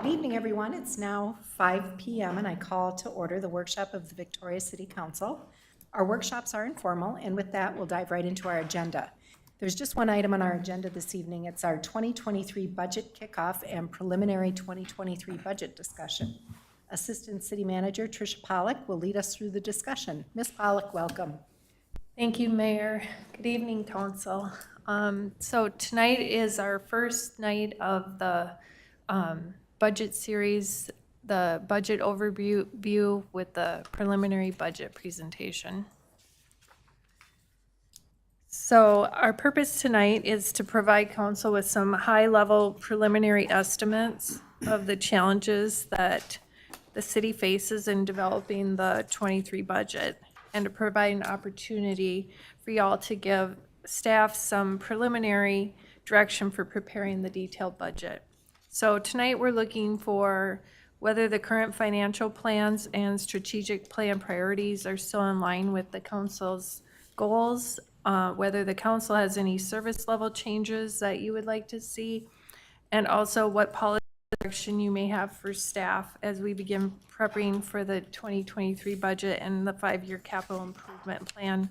Good evening, everyone. It's now 5 p.m. and I call to order the workshop of the Victoria City Council. Our workshops are informal, and with that, we'll dive right into our agenda. There's just one item on our agenda this evening. It's our 2023 budget kickoff and preliminary 2023 budget discussion. Assistant City Manager Tricia Pollock will lead us through the discussion. Ms. Pollock, welcome. Thank you, Mayor. Good evening, Council. So tonight is our first night of the budget series, the budget overview with the preliminary budget presentation. So our purpose tonight is to provide Council with some high-level preliminary estimates of the challenges that the city faces in developing the 23 budget, and to provide an opportunity for y'all to give staff some preliminary direction for preparing the detailed budget. So tonight we're looking for whether the current financial plans and strategic plan priorities are still in line with the council's goals, whether the council has any service level changes that you would like to see, and also what policy direction you may have for staff as we begin prepping for the 2023 budget and the 5-year capital improvement plan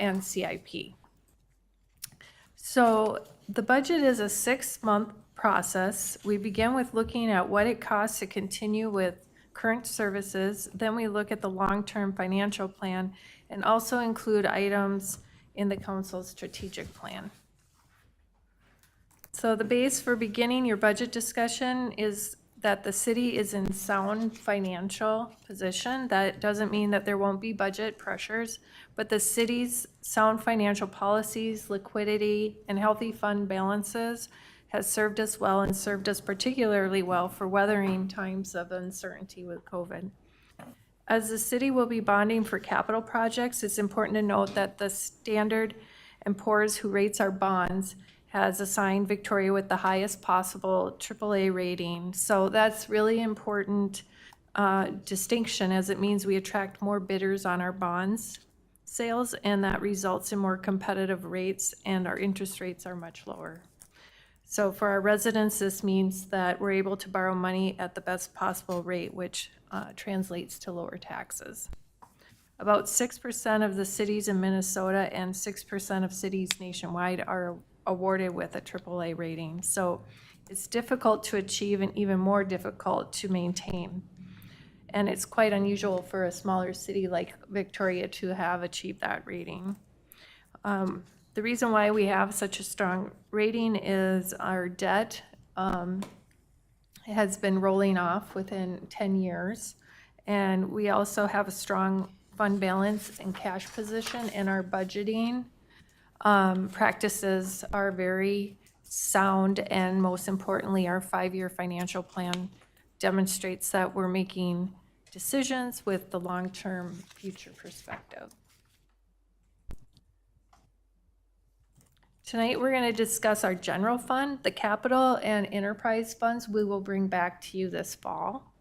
and CIP. So the budget is a 6-month process. We begin with looking at what it costs to continue with current services. Then we look at the long-term financial plan and also include items in the council's strategic plan. So the base for beginning your budget discussion is that the city is in sound financial position. That doesn't mean that there won't be budget pressures, but the city's sound financial policies, liquidity, and healthy fund balances has served us well and served us particularly well for weathering times of uncertainty with COVID. As the city will be bonding for capital projects, it's important to note that the Standard & Poor's, who rates our bonds, has assigned Victoria with the highest possible AAA rating. So that's really important distinction, as it means we attract more bidders on our bonds sales, and that results in more competitive rates, and our interest rates are much lower. So for our residents, this means that we're able to borrow money at the best possible rate, which translates to lower taxes. About 6% of the cities in Minnesota and 6% of cities nationwide are awarded with a AAA rating. So it's difficult to achieve and even more difficult to maintain. And it's quite unusual for a smaller city like Victoria to have achieved that rating. The reason why we have such a strong rating is our debt has been rolling off within 10 years. And we also have a strong fund balance and cash position, and our budgeting practices are very sound, and most importantly, our 5-year financial plan demonstrates that we're making decisions with the long-term future perspective. Tonight, we're going to discuss our general fund. The capital and enterprise funds we will bring back to you this fall.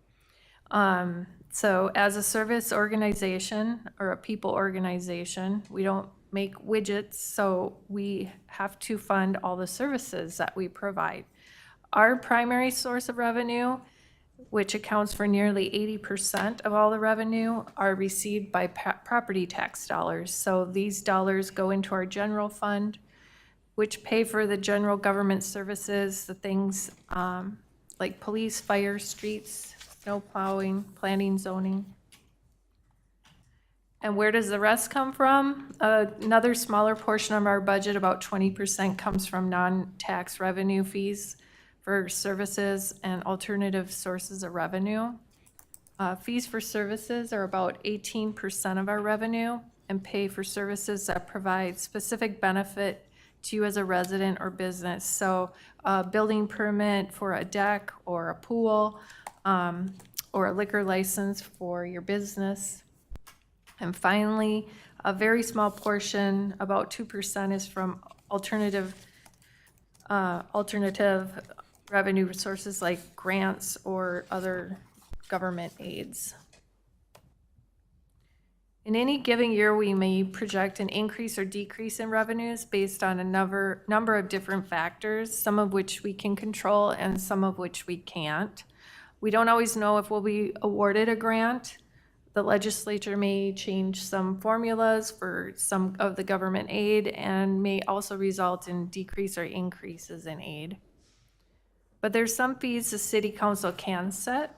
So as a service organization or a people organization, we don't make widgets, so we have to fund all the services that we provide. Our primary source of revenue, which accounts for nearly 80% of all the revenue, are received by property tax dollars. So these dollars go into our general fund, which pay for the general government services, the things like police, fire, streets, snow plowing, planning, zoning. And where does the rest come from? Another smaller portion of our budget, about 20%, comes from non-tax revenue fees for services and alternative sources of revenue. Fees for services are about 18% of our revenue and pay for services that provide specific benefit to you as a resident or business. So a building permit for a deck or a pool, or a liquor license for your business. And finally, a very small portion, about 2%, is from alternative revenue sources like grants or other government aids. In any given year, we may project an increase or decrease in revenues based on a number of different factors, some of which we can control and some of which we can't. We don't always know if we'll be awarded a grant. The legislature may change some formulas for some of the government aid and may also result in decrease or increases in aid. But there's some fees the city council can set.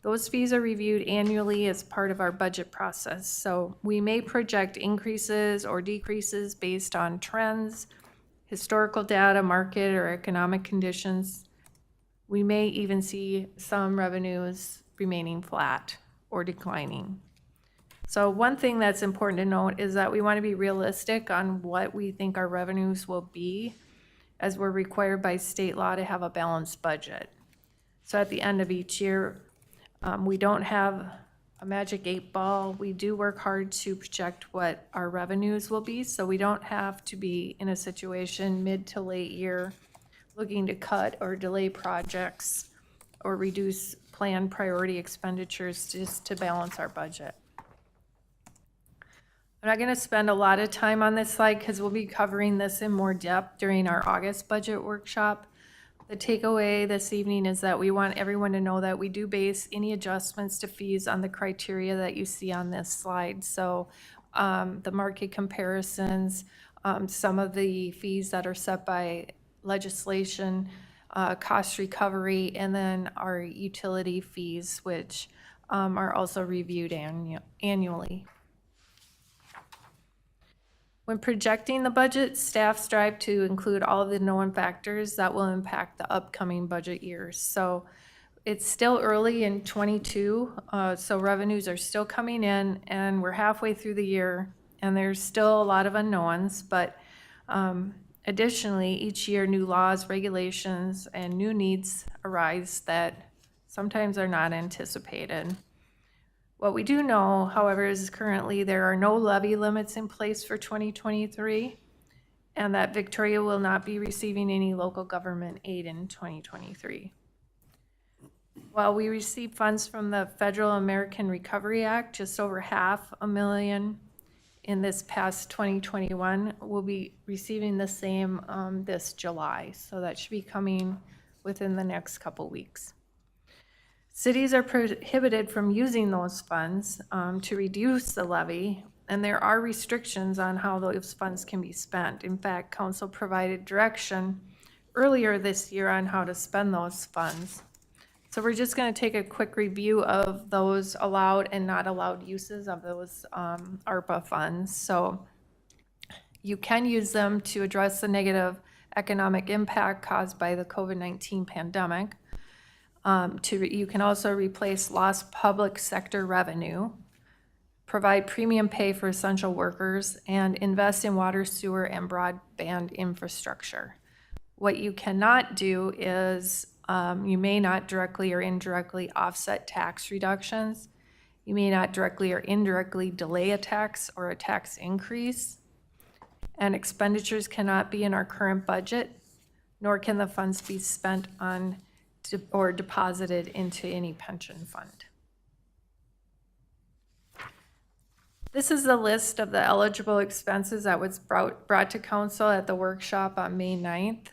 Those fees are reviewed annually as part of our budget process. So we may project increases or decreases based on trends, historical data, market or economic conditions. We may even see some revenues remaining flat or declining. So one thing that's important to note is that we want to be realistic on what we think our revenues will be, as we're required by state law to have a balanced budget. So at the end of each year, we don't have a magic 8-ball. We do work hard to project what our revenues will be, so we don't have to be in a situation mid to late year looking to cut or delay projects or reduce planned priority expenditures just to balance our budget. I'm not going to spend a lot of time on this slide because we'll be covering this in more depth during our August budget workshop. The takeaway this evening is that we want everyone to know that we do base any adjustments to fees on the criteria that you see on this slide. So the market comparisons, some of the fees that are set by legislation, cost recovery, and then our utility fees, which are also reviewed annually. When projecting the budget, staff strive to include all of the known factors that will impact the upcoming budget years. So it's still early in 22, so revenues are still coming in, and we're halfway through the year, and there's still a lot of unknowns, but additionally, each year new laws, regulations, and new needs arise that sometimes are not anticipated. What we do know, however, is currently there are no levy limits in place for 2023, and that Victoria will not be receiving any local government aid in 2023. While we receive funds from the Federal American Recovery Act, just over $500,000 in this past 2021, we'll be receiving the same this July, so that should be coming within the next couple weeks. Cities are prohibited from using those funds to reduce the levy, and there are restrictions on how those funds can be spent. In fact, council provided direction earlier this year on how to spend those funds. So we're just going to take a quick review of those allowed and not allowed uses of those ARPA funds. So you can use them to address the negative economic impact caused by the COVID-19 pandemic. You can also replace lost public sector revenue, provide premium pay for essential workers, and invest in water, sewer, and broadband infrastructure. What you cannot do is you may not directly or indirectly offset tax reductions. You may not directly or indirectly delay a tax or a tax increase. And expenditures cannot be in our current budget, nor can the funds be spent on or deposited into any pension fund. This is the list of the eligible expenses that was brought to council at the workshop on May 9th.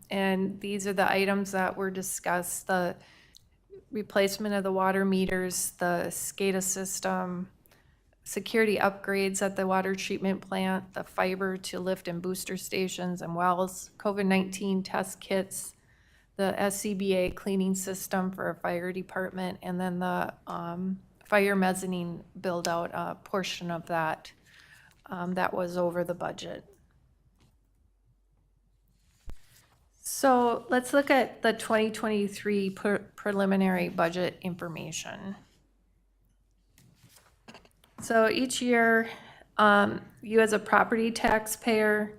And these are the items that were discussed: the replacement of the water meters, the SCADA system, security upgrades at the water treatment plant, the fiber to lift and booster stations and wells, COVID-19 test kits, the SCBA cleaning system for a fire department, and then the fire mezzanine build out, a portion of that that was over the budget. So let's look at the 2023 preliminary budget information. So each year, you as a property taxpayer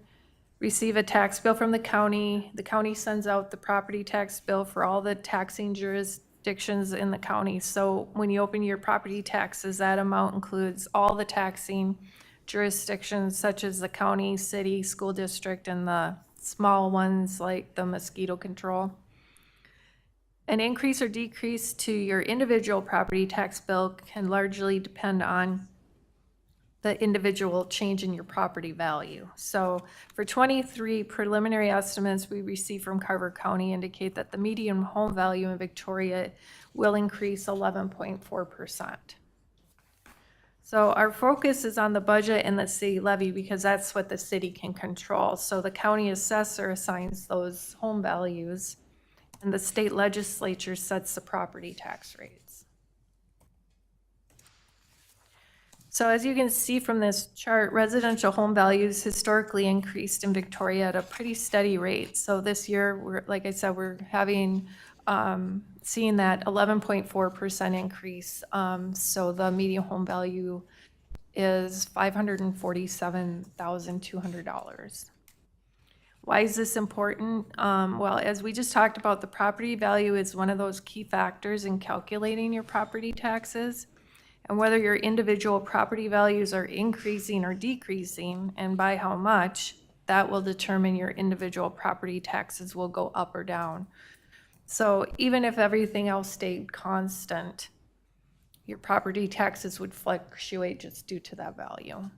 receive a tax bill from the county. The county sends out the property tax bill for all the taxing jurisdictions in the county. So when you open your property taxes, that amount includes all the taxing jurisdictions such as the county, city, school district, and the small ones like the mosquito control. An increase or decrease to your individual property tax bill can largely depend on the individual change in your property value. So for 23 preliminary estimates we received from Carver County indicate that the median home value in Victoria will increase 11.4%. So our focus is on the budget and the city levy because that's what the city can control. So the county assessor assigns those home values and the state legislature sets the property tax rates. So as you can see from this chart, residential home values historically increased in Victoria at a pretty steady rate. So this year, like I said, we're having seeing that 11.4% increase. So the median home value is $547,200. Why is this important? Well, as we just talked about, the property value is one of those key factors in calculating your property taxes. And whether your individual property values are increasing or decreasing, and by how much, that will determine your individual property taxes will go up or down. So even if everything else stayed constant, your property taxes would fluctuate just due to that value.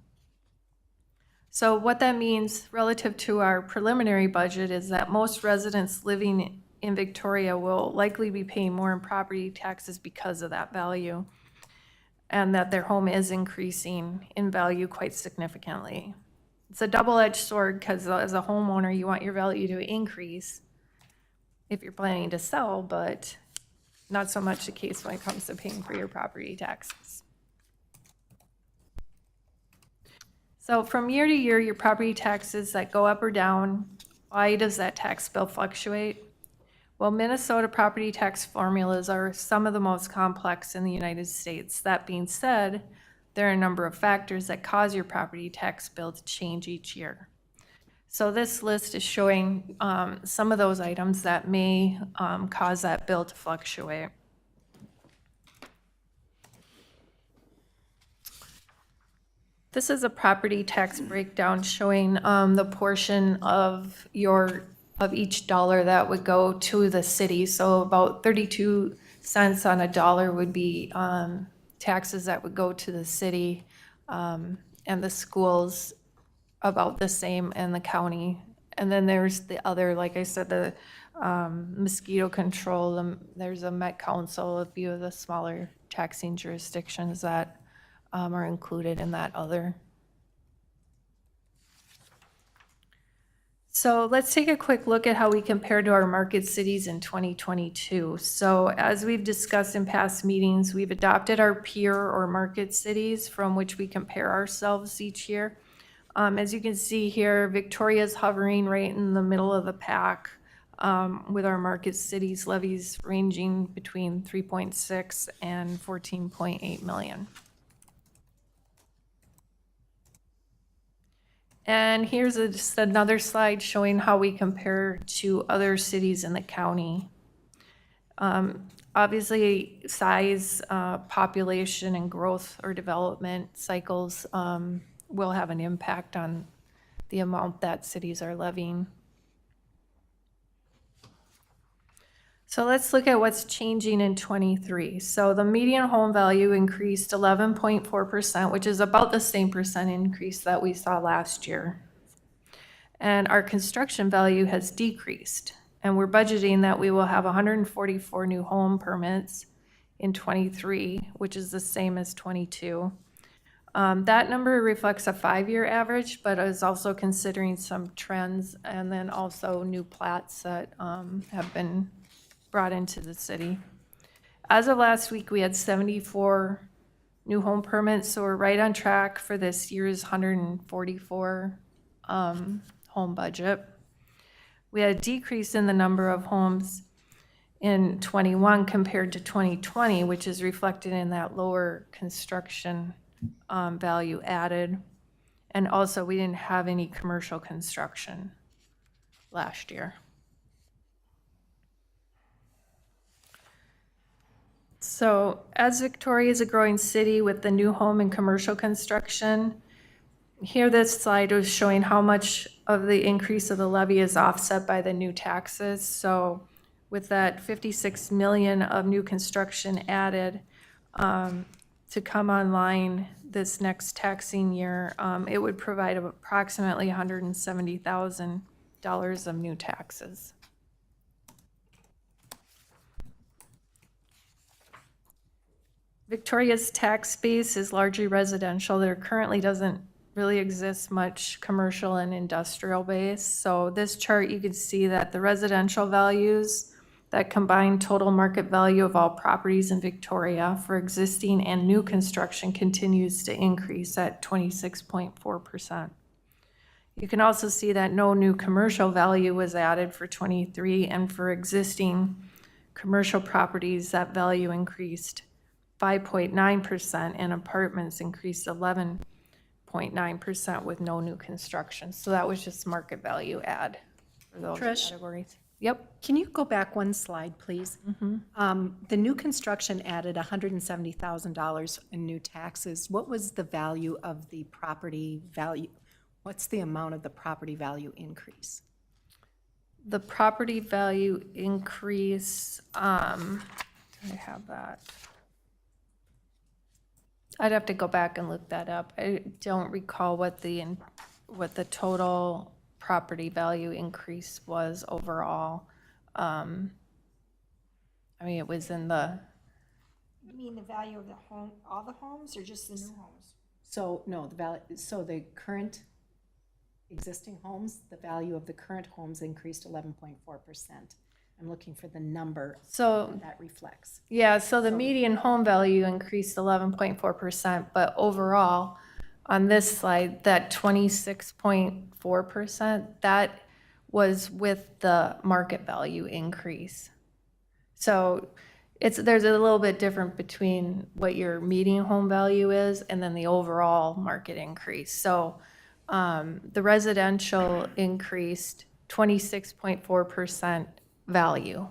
So what that means relative to our preliminary budget is that most residents living in Victoria will likely be paying more in property taxes because of that value, and that their home is increasing in value quite significantly. It's a double-edged sword because as a homeowner, you want your value to increase if you're planning to sell, but not so much the case when it comes to paying for your property taxes. So from year to year, your property taxes that go up or down, why does that tax bill fluctuate? Well, Minnesota property tax formulas are some of the most complex in the United States. That being said, there are a number of factors that cause your property tax bill to change each year. So this list is showing some of those items that may cause that bill to fluctuate. This is a property tax breakdown showing the portion of each dollar that would go to the city. So about 32 cents on a dollar would be taxes that would go to the city, and the schools about the same, and the county. And then there's the other, like I said, the mosquito control, there's a Met Council, a few of the smaller taxing jurisdictions that are included in that other. So let's take a quick look at how we compare to our market cities in 2022. So as we've discussed in past meetings, we've adopted our peer or market cities from which we compare ourselves each year. As you can see here, Victoria's hovering right in the middle of the pack with our market cities levies ranging between 3.6 and 14.8 million. And here's just another slide showing how we compare to other cities in the county. Obviously, size, population, and growth or development cycles will have an impact on the amount that cities are levying. So let's look at what's changing in 23. So the median home value increased 11.4%, which is about the same percent increase that we saw last year. And our construction value has decreased. And we're budgeting that we will have 144 new home permits in 23, which is the same as 22. That number reflects a 5-year average, but is also considering some trends and then also new plats that have been brought into the city. As of last week, we had 74 new home permits, so we're right on track for this year's 144 home budget. We had a decrease in the number of homes in 21 compared to 2020, which is reflected in that lower construction value added. And also, we didn't have any commercial construction last year. So as Victoria is a growing city with the new home and commercial construction, here this slide is showing how much of the increase of the levy is offset by the new taxes. So with that 56 million of new construction added to come online this next taxing year, it would provide approximately $170,000 of new taxes. Victoria's tax base is largely residential. There currently doesn't really exist much commercial and industrial base. So this chart, you can see that the residential values, that combined total market value of all properties in Victoria for existing and new construction continues to increase at 26.4%. You can also see that no new commercial value was added for 23, and for existing commercial properties, that value increased 5.9%, and apartments increased 11.9% with no new construction. So that was just market value add for those Trish? categories. Yep. Can you go back one slide, please? The new construction added $170,000 in new taxes. What was the value of the property value? What's the amount of the property value increase? The property value increase, do I have that? I'd have to go back and look that up. I don't recall what the total property value increase was overall. I mean, it was in the, You mean the value of the home, all the homes, or just the new homes? So, no, the current existing homes, the value of the current homes increased 11.4%. I'm looking for the number so, that reflects. yeah, so the median home value increased 11.4%, but overall, on this slide, that 26.4%, that was with the market value increase. So there's a little bit different between what your median home value is and then the overall market increase. So the residential increased 26.4% value.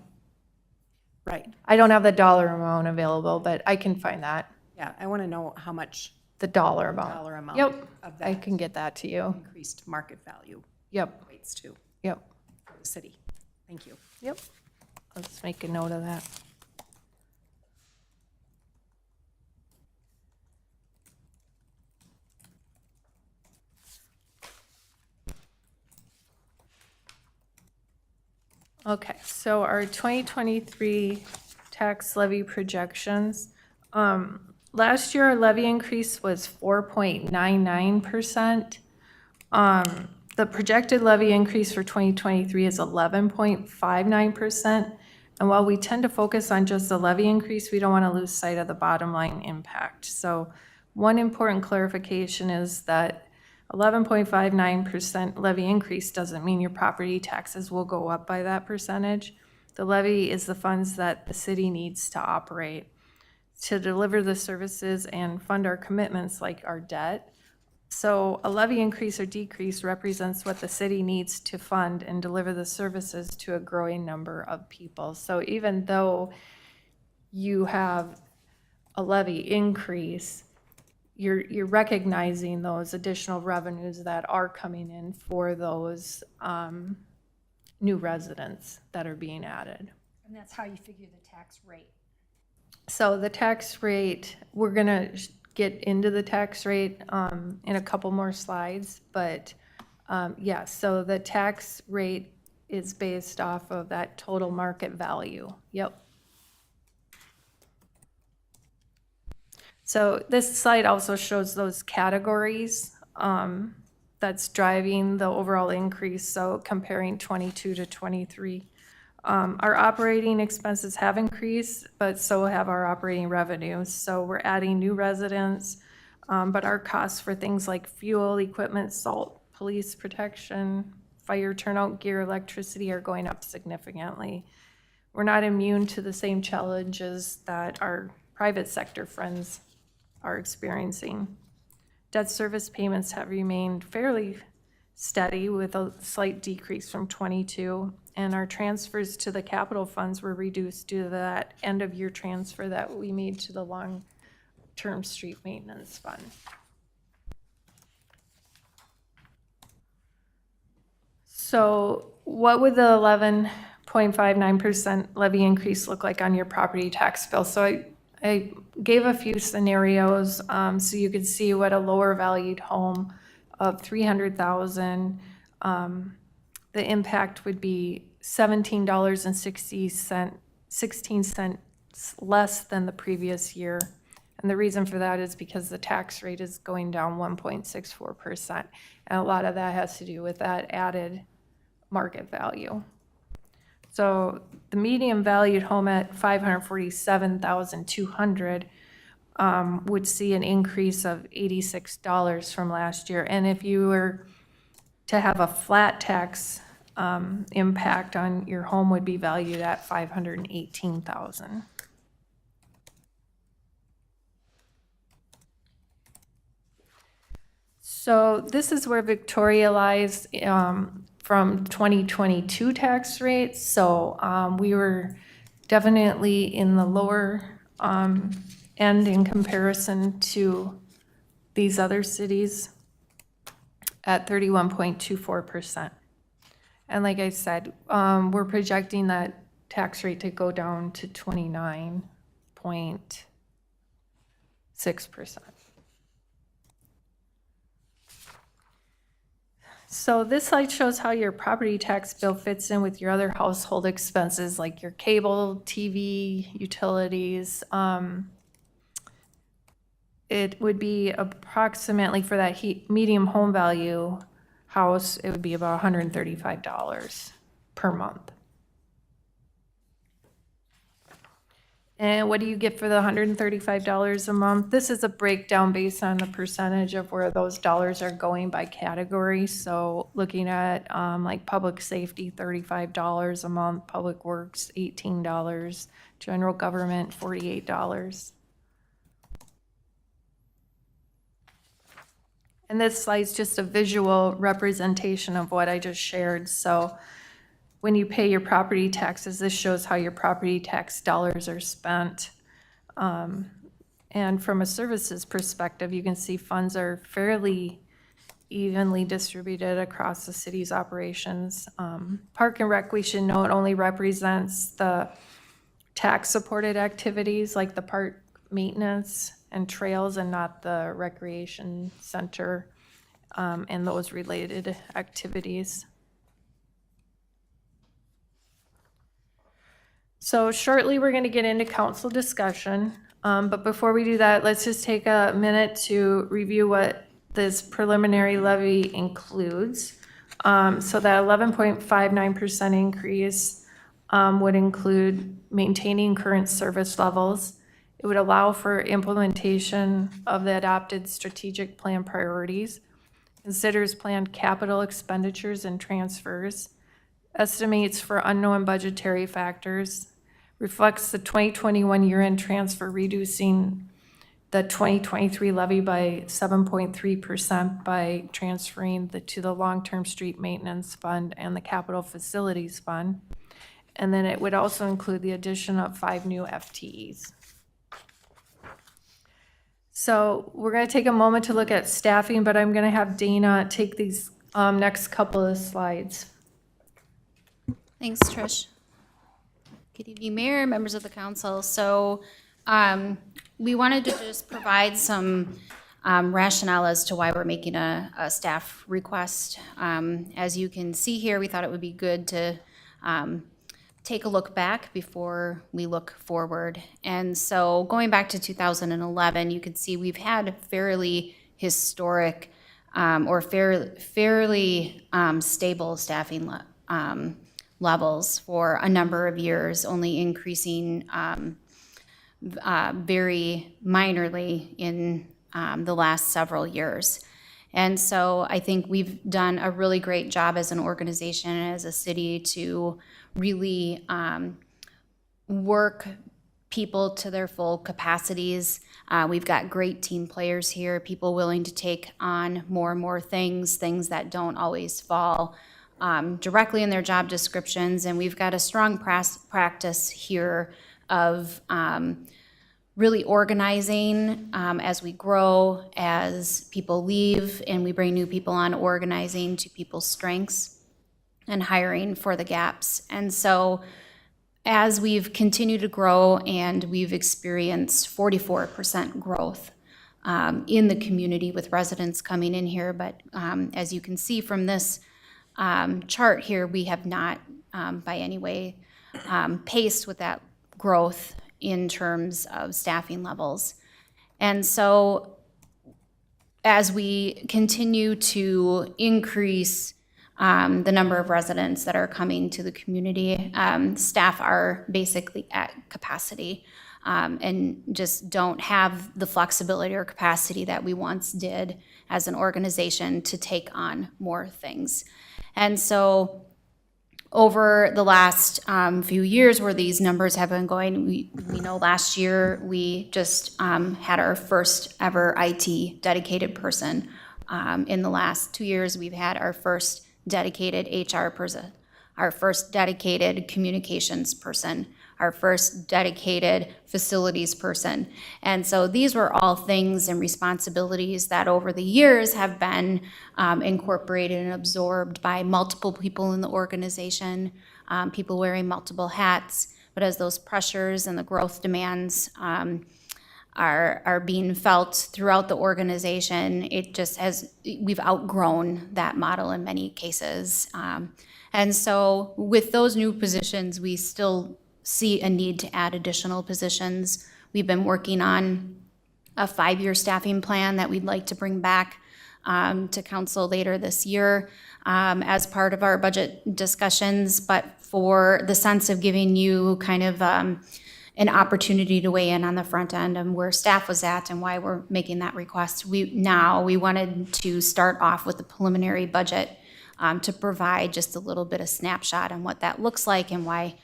Right. I don't have the dollar amount available, but I can find that, Yeah, I want to know how much the dollar amount. dollar amount Yep, of I that can get that to you. increased market value Yep, equates to yep, for the city. Thank you. yep. Let's make a note of that. Okay, so our 2023 tax levy projections. Last year, our levy increase was 4.99%. The projected levy increase for 2023 is 11.59%. And while we tend to focus on just the levy increase, we don't want to lose sight of the bottom line impact. So one important clarification is that 11.59% levy increase doesn't mean your property taxes will go up by that percentage. The levy is the funds that the city needs to operate to deliver the services and fund our commitments like our debt. So a levy increase or decrease represents what the city needs to fund and deliver the services to a growing number of people. So even though you have a levy increase, you're recognizing those additional revenues that are coming in for those new residents that are being added. And that's how you figure the tax rate. So the tax rate, we're gonna get into the tax rate in a couple more slides, but yeah, so the tax rate is based off of that total market value. Yep. So this slide also shows those categories that's driving the overall increase, so comparing 22 to 23. Our operating expenses have increased, but so have our operating revenues. So we're adding new residents, but our costs for things like fuel, equipment, salt, police protection, fire turnout gear, electricity are going up significantly. We're not immune to the same challenges that our private sector friends are experiencing. Debt service payments have remained fairly steady with a slight decrease from 22, and our transfers to the capital funds were reduced due to that end of year transfer that we made to the long-term street maintenance fund. So what would the 11.59% levy increase look like on your property tax bill? So I gave a few scenarios, so you could see what a lower valued home of 300,000, the impact would be $17.16 less than the previous year. And the reason for that is because the tax rate is going down 1.64%. And a lot of that has to do with that added market value. So the median valued home at $547,200 would see an increase of $86 from last year. And if you were to have a flat tax impact on your home, would be valued at $518,000. So this is where Victoria lies from 2022 tax rates. So we were definitely in the lower end in comparison to these other cities at 31.24%. And like I said, we're projecting that tax rate to go down to 29.6%. So this slide shows how your property tax bill fits in with your other household expenses, like your cable, TV, utilities. It would be approximately, for that medium home value house, it would be about $135 per month. And what do you get for the $135 a month? This is a breakdown based on the percentage of where those dollars are going by category. So looking at like public safety, $35 a month, public works, $18, general government, $48. And this slide's just a visual representation of what I just shared. So when you pay your property taxes, this shows how your property tax dollars are spent. And from a services perspective, you can see funds are fairly evenly distributed across the city's operations. Park and Rec, we should note, only represents the tax-supported activities like the park maintenance and trails, and not the recreation center and those related activities. So shortly, we're going to get into council discussion. But before we do that, let's just take a minute to review what this preliminary levy includes. So that 11.59% increase would include maintaining current service levels. It would allow for implementation of the adopted strategic plan priorities, considers planned capital expenditures and transfers, estimates for unknown budgetary factors, reflects the 2021 year-end transfer, reducing the 2023 levy by 7.3% by transferring to the long-term street maintenance fund and the capital facilities fund. And then it would also include the addition of 5 new FTEs. So we're going to take a moment to look at staffing, but I'm going to have Dana take these next couple of slides. Thanks, Trish. Good evening, Mayor, members of the council. So we wanted to just provide some rationale as to why we're making a staff request. As you can see here, we thought it would be good to take a look back before we look forward. And so going back to 2011, you can see we've had fairly historic or fairly stable staffing levels for a number of years, only increasing very minorly in the last several years. And so I think we've done a really great job as an organization and as a city to really work people to their full capacities. We've got great team players here, people willing to take on more and more things that don't always fall directly in their job descriptions. And we've got a strong practice here of really organizing as we grow, as people leave and we bring new people on, organizing to people's strengths and hiring for the gaps. And so as we've continued to grow and we've experienced 44% growth in the community with residents coming in here. But as you can see from this chart here, we have not by any way paced with that growth in terms of staffing levels. And so as we continue to increase the number of residents that are coming to the community, staff are basically at capacity and just don't have the flexibility or capacity that we once did as an organization to take on more things. And so over the last few years where these numbers have been going, we know last year we just had our first ever IT dedicated person. In the last 2 years, we've had our first dedicated HR person, our first dedicated communications person, our first dedicated facilities person. And so these were all things and responsibilities that over the years have been incorporated and absorbed by multiple people in the organization, people wearing multiple hats. But as those pressures and the growth demands are being felt throughout the organization, it just we've outgrown that model in many cases. And so with those new positions, we still see a need to add additional positions. We've been working on a 5-year staffing plan that we'd like to bring back to council later this year as part of our budget discussions, but for the sense of giving you kind of an opportunity to weigh in on the front end and where staff was at and why we're making that request. We wanted to start off with the preliminary budget to provide just a little bit of snapshot on what that looks like and why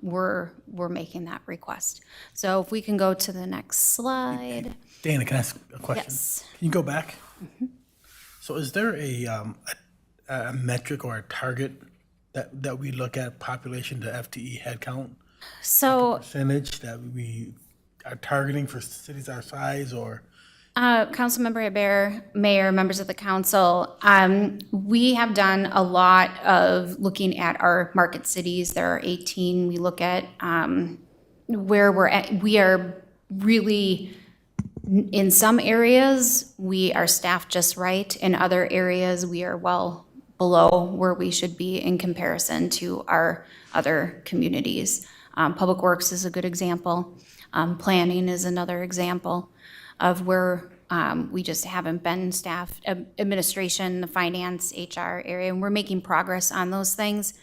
we're making that request. So if we can go to the next slide. Dana, can I ask a question? Yes. Can you go back? So is there a metric or a target that we look at population to FTE headcount? So Percentage that we are targeting for cities our size, or? Councilmember Bear, Mayor, members of the council, we have done a lot of looking at our market cities. There are 18. We look at where we're at. We are really, in some areas, we are staffed just right. In other areas, we are well below where we should be in comparison to our other communities. Public Works is a good example. Planning is another example of where we just haven't been staffed. Administration, the finance, HR area, and we're making progress on those things.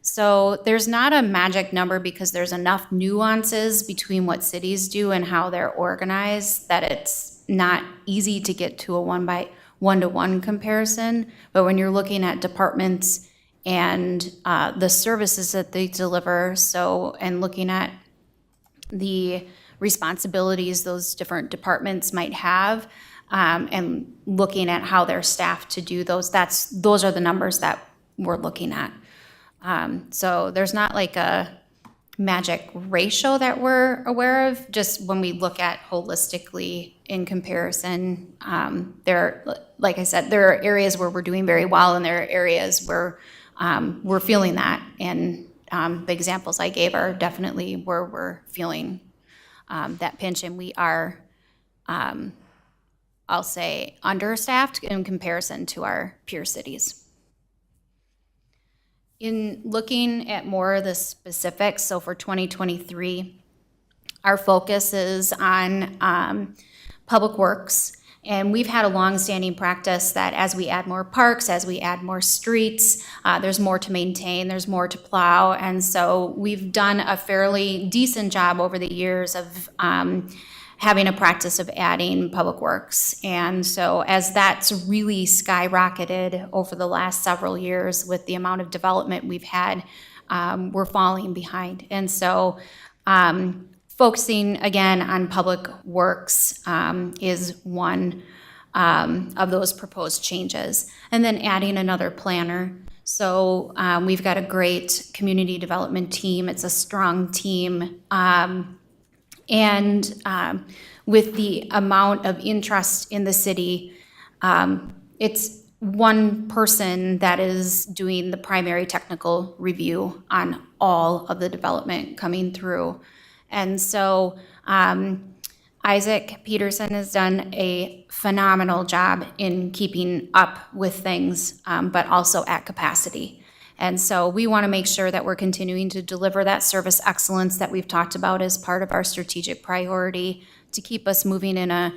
So there's not a magic number because there's enough nuances between what cities do and how they're organized that it's not easy to get to a one-to-one comparison. But when you're looking at departments and the services that they deliver, and looking at the responsibilities those different departments might have, and looking at how they're staffed to do those are the numbers that we're looking at. So there's not like a magic ratio that we're aware of, just when we look at holistically in comparison, like I said, there are areas where we're doing very well and there are areas where we're feeling that, and the examples I gave are definitely where we're feeling that pinch, and we are, I'll say, understaffed in comparison to our peer cities. In looking at more of the specifics, so for 2023, our focus is on Public Works. And we've had a long-standing practice that as we add more parks, as we add more streets, there's more to maintain, there's more to plow. And so we've done a fairly decent job over the years of having a practice of adding Public Works. And so as that's really skyrocketed over the last several years with the amount of development we've had, we're falling behind. And so focusing again on Public Works is one of those proposed changes. And then adding another planner. So we've got a great community development team. It's a strong team. And with the amount of interest in the city, it's one person that is doing the primary technical review on all of the development coming through. And so Isaac Peterson has done a phenomenal job in keeping up with things, but also at capacity. And so we want to make sure that we're continuing to deliver that service excellence that we've talked about as part of our strategic priority to keep us moving in a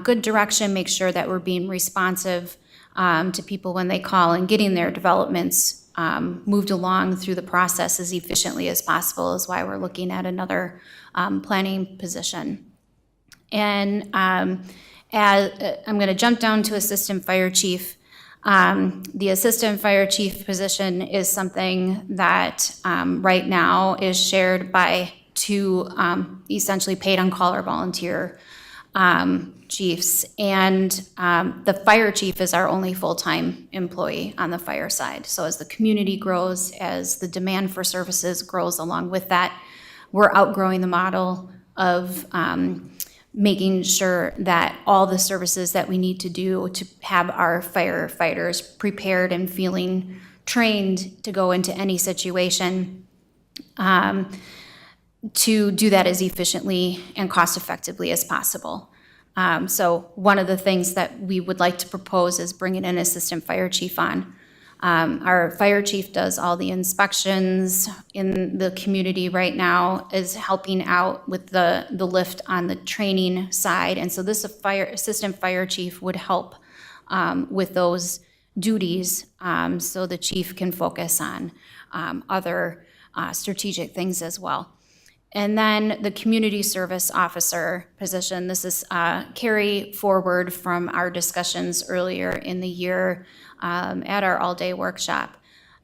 good direction, make sure that we're being responsive to people when they call and getting their developments moved along through the process as efficiently as possible is why we're looking at another planning position. And as, I'm going to jump down to Assistant Fire Chief. The Assistant Fire Chief position is something that right now is shared by two essentially paid on-call or volunteer chiefs. And the fire chief is our only full-time employee on the fire side. So as the community grows, as the demand for services grows along with that, we're outgrowing the model of making sure that all the services that we need to do to have our firefighters prepared and feeling trained to go into any situation, to do that as efficiently and cost effectively as possible. So one of the things that we would like to propose is bringing an assistant fire chief on. Our fire chief does all the inspections in the community right now, is helping out with the lift on the training side. And so this assistant fire chief would help with those duties, so the chief can focus on other strategic things as well. And then the community service officer position, this is carry forward from our discussions earlier in the year at our all-day workshop.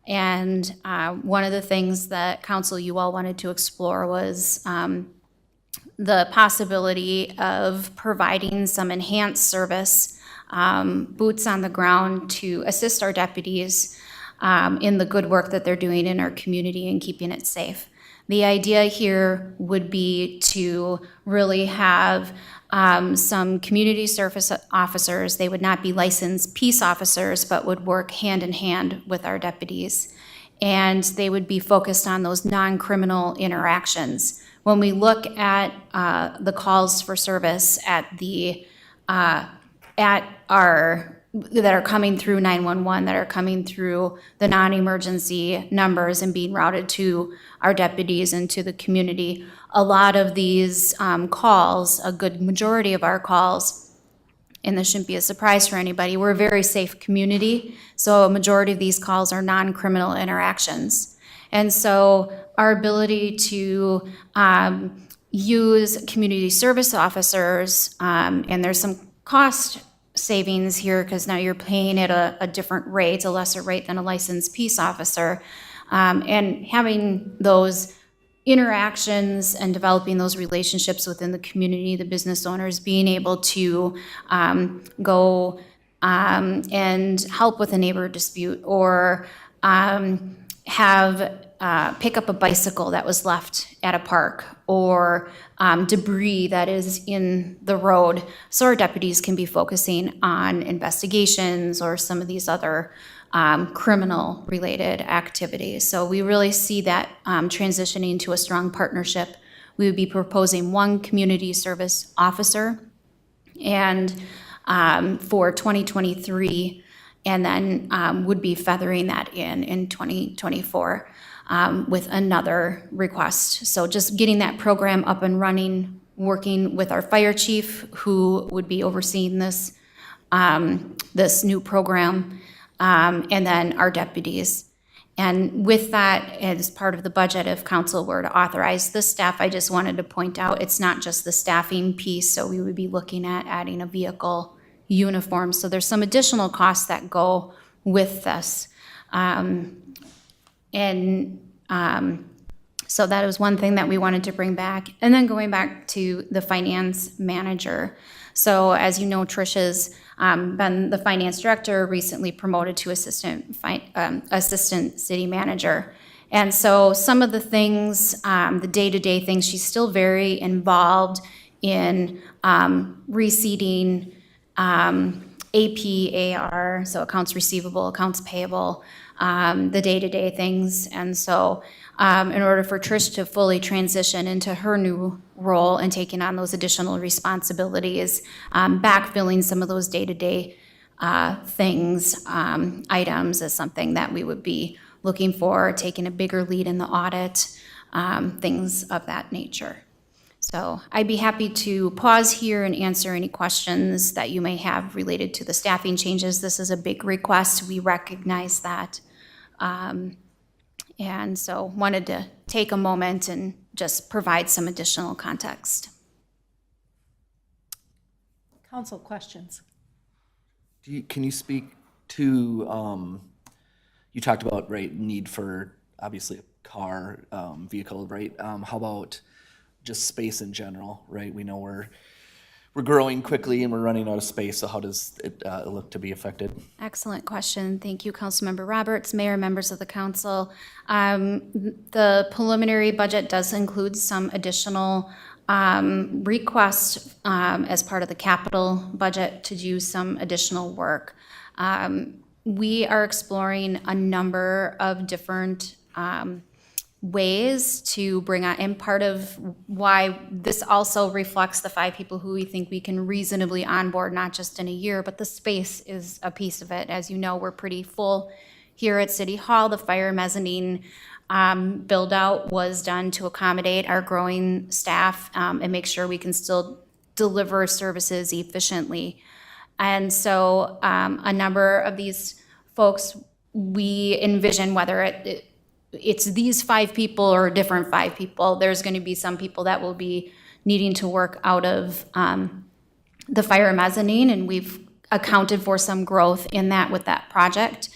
And one of the things that council, you all wanted to explore was the possibility of providing some enhanced service, boots on the ground to assist our deputies in the good work that they're doing in our community and keeping it safe. The idea here would be to really have some community service officers. They would not be licensed peace officers, but would work hand in hand with our deputies. And they would be focused on those non-criminal interactions. When we look at the calls for service at our that are coming through 911, that are coming through the non-emergency numbers and being routed to our deputies and to the community, a lot of these calls, a good majority of our calls, and this shouldn't be a surprise for anybody, we're a very safe community, so a majority of these calls are non-criminal interactions. And so our ability to use community service officers, and there's some cost savings here because now you're paying at a different rate, a lesser rate than a licensed peace officer, and having those interactions and developing those relationships within the community, the business owners being able to go and help with a neighbor dispute or have pick up a bicycle that was left at a park or debris that is in the road, so our deputies can be focusing on investigations or some of these other criminal related activities. So we really see that transitioning to a strong partnership. We would be proposing one community service officer and for 2023, and then would be feathering that in 2024 with another request. So just getting that program up and running, working with our fire chief who would be overseeing this this new program, and then our deputies. And with that, as part of the budget, if council were to authorize the staff, I just wanted to point out it's not just the staffing piece, so we would be looking at adding a vehicle, uniform. So there's some additional costs that go with this. So that was one thing that we wanted to bring back. And then going back to the finance manager. So as you know, Tricia's been the finance director, recently promoted to assistant city manager. And so some of the things, the day-to-day things, she's still very involved in reseating AP, AR, so accounts receivable, accounts payable, the day-to-day things. And so in order for Trish to fully transition into her new role and taking on those additional responsibilities, backfilling some of those day-to-day things, items is something that we would be looking for, taking a bigger lead in the audit, things of that nature. So I'd be happy to pause here and answer any questions that you may have related to the staffing changes. This is a big request. We recognize that. And so wanted to take a moment and just provide some additional context. Council questions? Can you speak to, you talked about, right, need for obviously a car, vehicle, right? How about just space in general, right? We know we're growing quickly and we're running out of space, so how does it look to be affected? Excellent question. Thank you, Councilmember Roberts, Mayor, members of the council. The preliminary budget does include some additional requests as part of the capital budget to do some additional work. We are exploring a number of different ways to bring on, and part of why this also reflects the 5 people who we think we can reasonably onboard, not just in a year, but the space is a piece of it. As you know, we're pretty full here at City Hall. The fire mezzanine build out was done to accommodate our growing staff and make sure we can still deliver services efficiently. And so a number of these folks, we envision, whether it's these 5 people or a different 5 people, there's going to be some people that will be needing to work out of the fire mezzanine, and we've accounted for some growth in that with that project.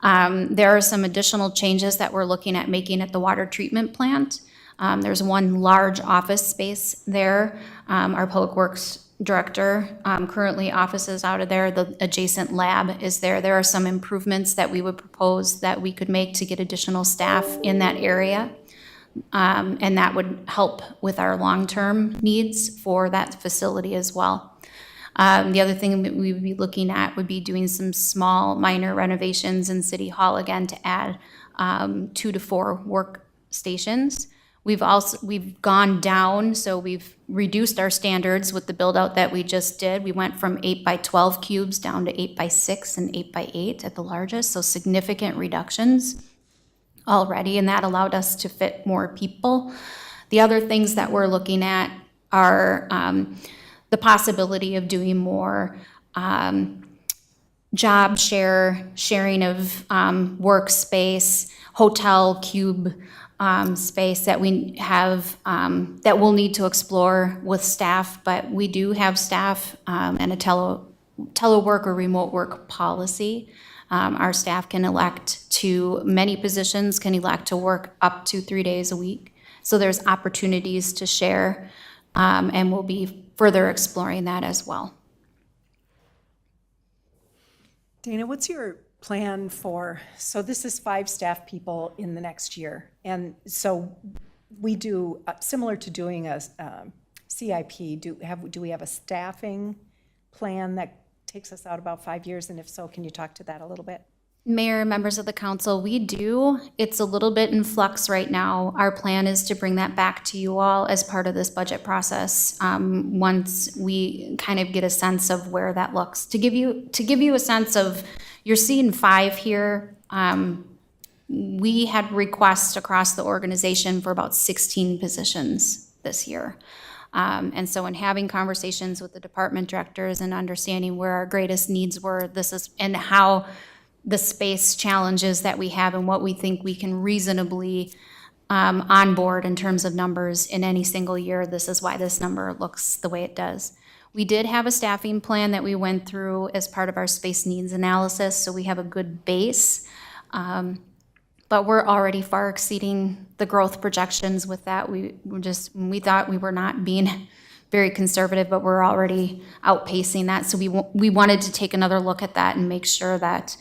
There are some additional changes that we're looking at making at the water treatment plant. There's one large office space there. Our Public Works Director currently offices out of there. The adjacent lab is there. There are some improvements that we would propose that we could make to get additional staff in that area. And that would help with our long-term needs for that facility as well. The other thing that we would be looking at would be doing some small minor renovations in City Hall, again, to add 2 to 4 workstations. We've gone down, so we've reduced our standards with the build out that we just did. We went from 8 by 12 cubes down to 8 by 6 and 8 by 8 at the largest, so significant reductions already, and that allowed us to fit more people. The other things that we're looking at are the possibility of doing more job sharing of workspace, hotel cube space that we have that we'll need to explore with staff, but we do have staff and a telework or remote work policy. Our staff can elect to, many positions can elect to work up to 3 days a week. So there's opportunities to share, and we'll be further exploring that as well. Dana, what's your plan for, so this is 5 staff people in the next year. And so we do, similar to doing a CIP, do we have a staffing plan that takes us out about 5 years? And if so, can you talk to that a little bit? Mayor, members of the council, we do. It's a little bit in flux right now. Our plan is to bring that back to you all as part of this budget process once we kind of get a sense of where that looks. To give you a sense of, you're seeing 5 here. We had requests across the organization for about 16 positions this year. And so in having conversations with the department directors and understanding where our greatest needs were, and how the space challenges that we have and what we think we can reasonably onboard in terms of numbers in any single year, this is why this number looks the way it does. We did have a staffing plan that we went through as part of our space needs analysis, so we have a good base. But we're already far exceeding the growth projections with that. We thought we were not being very conservative, but we're already outpacing that. So we wanted to take another look at that and make sure that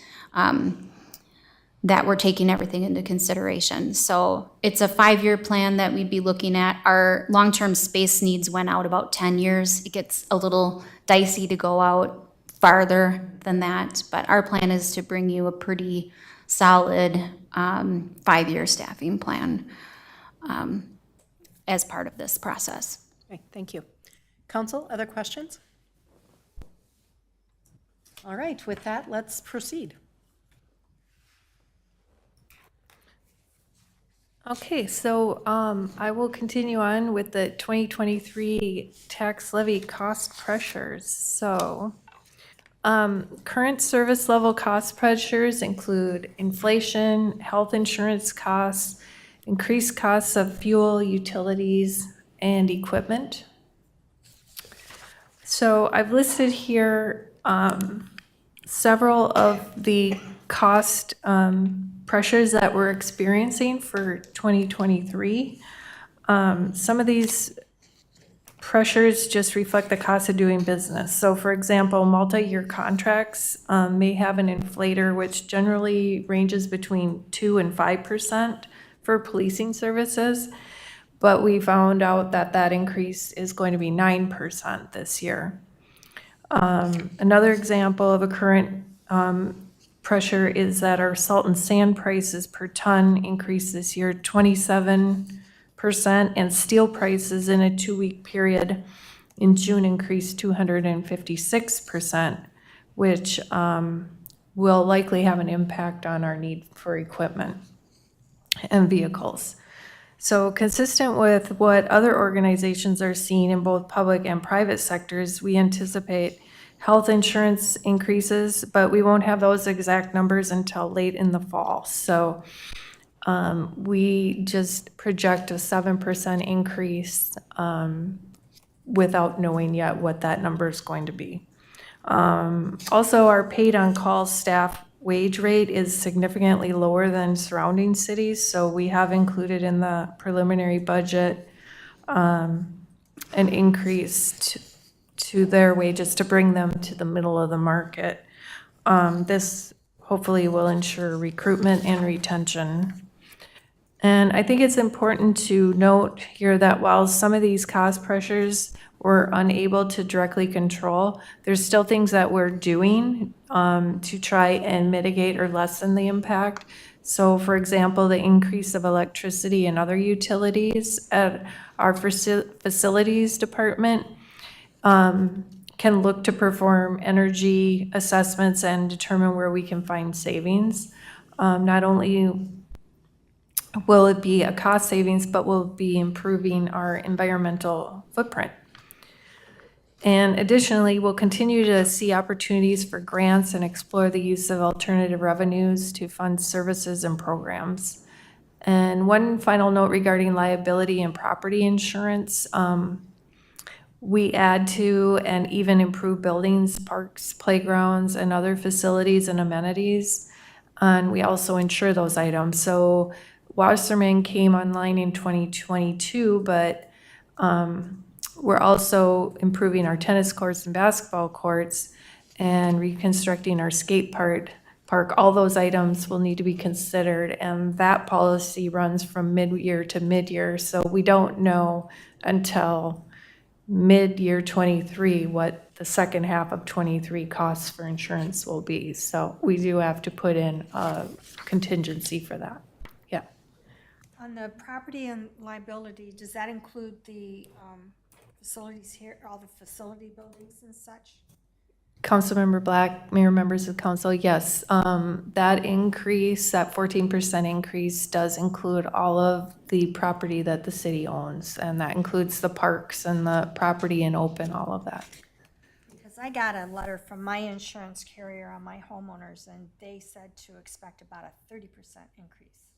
that we're taking everything into consideration. So it's a 5-year plan that we'd be looking at. Our long-term space needs went out about 10 years. It gets a little dicey to go out farther than that, but our plan is to bring you a pretty solid 5-year staffing plan as part of this process. Okay, thank you. Council, other questions? All right, with that, let's proceed. Okay, so I will continue on with the 2023 tax levy cost pressures. So current service level cost pressures include inflation, health insurance costs, increased costs of fuel, utilities, and equipment. So I've listed here several of the cost pressures that we're experiencing for 2023. Some of these pressures just reflect the cost of doing business. So for example, multi-year contracts may have an inflator which generally ranges between 2 and 5% for policing services, but we found out that that increase is going to be 9% this year. Another example of a current pressure is that our salt and sand prices per ton increased this year 27%, and steel prices in a 2-week period in June increased 256%, which will likely have an impact on our need for equipment and vehicles. So consistent with what other organizations are seeing in both public and private sectors, we anticipate health insurance increases, but we won't have those exact numbers until late in the fall. So we just project a 7% increase without knowing yet what that number is going to be. Also, our paid on-call staff wage rate is significantly lower than surrounding cities, so we have included in the preliminary budget an increase to their wages to bring them to the middle of the market. This hopefully will ensure recruitment and retention. And I think it's important to note here that while some of these cost pressures we're unable to directly control, there's still things that we're doing to try and mitigate or lessen the impact. So for example, the increase of electricity and other utilities at our facilities department can look to perform energy assessments and determine where we can find savings. Not only will it be a cost savings, but will be improving our environmental footprint. And additionally, we'll continue to see opportunities for grants and explore the use of alternative revenues to fund services and programs. And one final note regarding liability and property insurance. We add to and even improve buildings, parks, playgrounds, and other facilities and amenities. And we also insure those items. So Wasserman came online in 2022, but we're also improving our tennis courts and basketball courts and reconstructing our skate park. All those items will need to be considered, and that policy runs from mid-year to mid-year. So we don't know until mid-year 23 what the second half of 23 costs for insurance will be. So we do have to put in a contingency for that. Yeah. On the property and liability, does that include the facilities here, all the facility buildings and such? Councilmember Black, Mayor, members of council, yes. That increase, that 14% increase does include all of the property that the city owns, and that includes the parks and the property in open, all of that. Because I got a letter from my insurance carrier on my homeowners, and they said to expect about a 30% increase.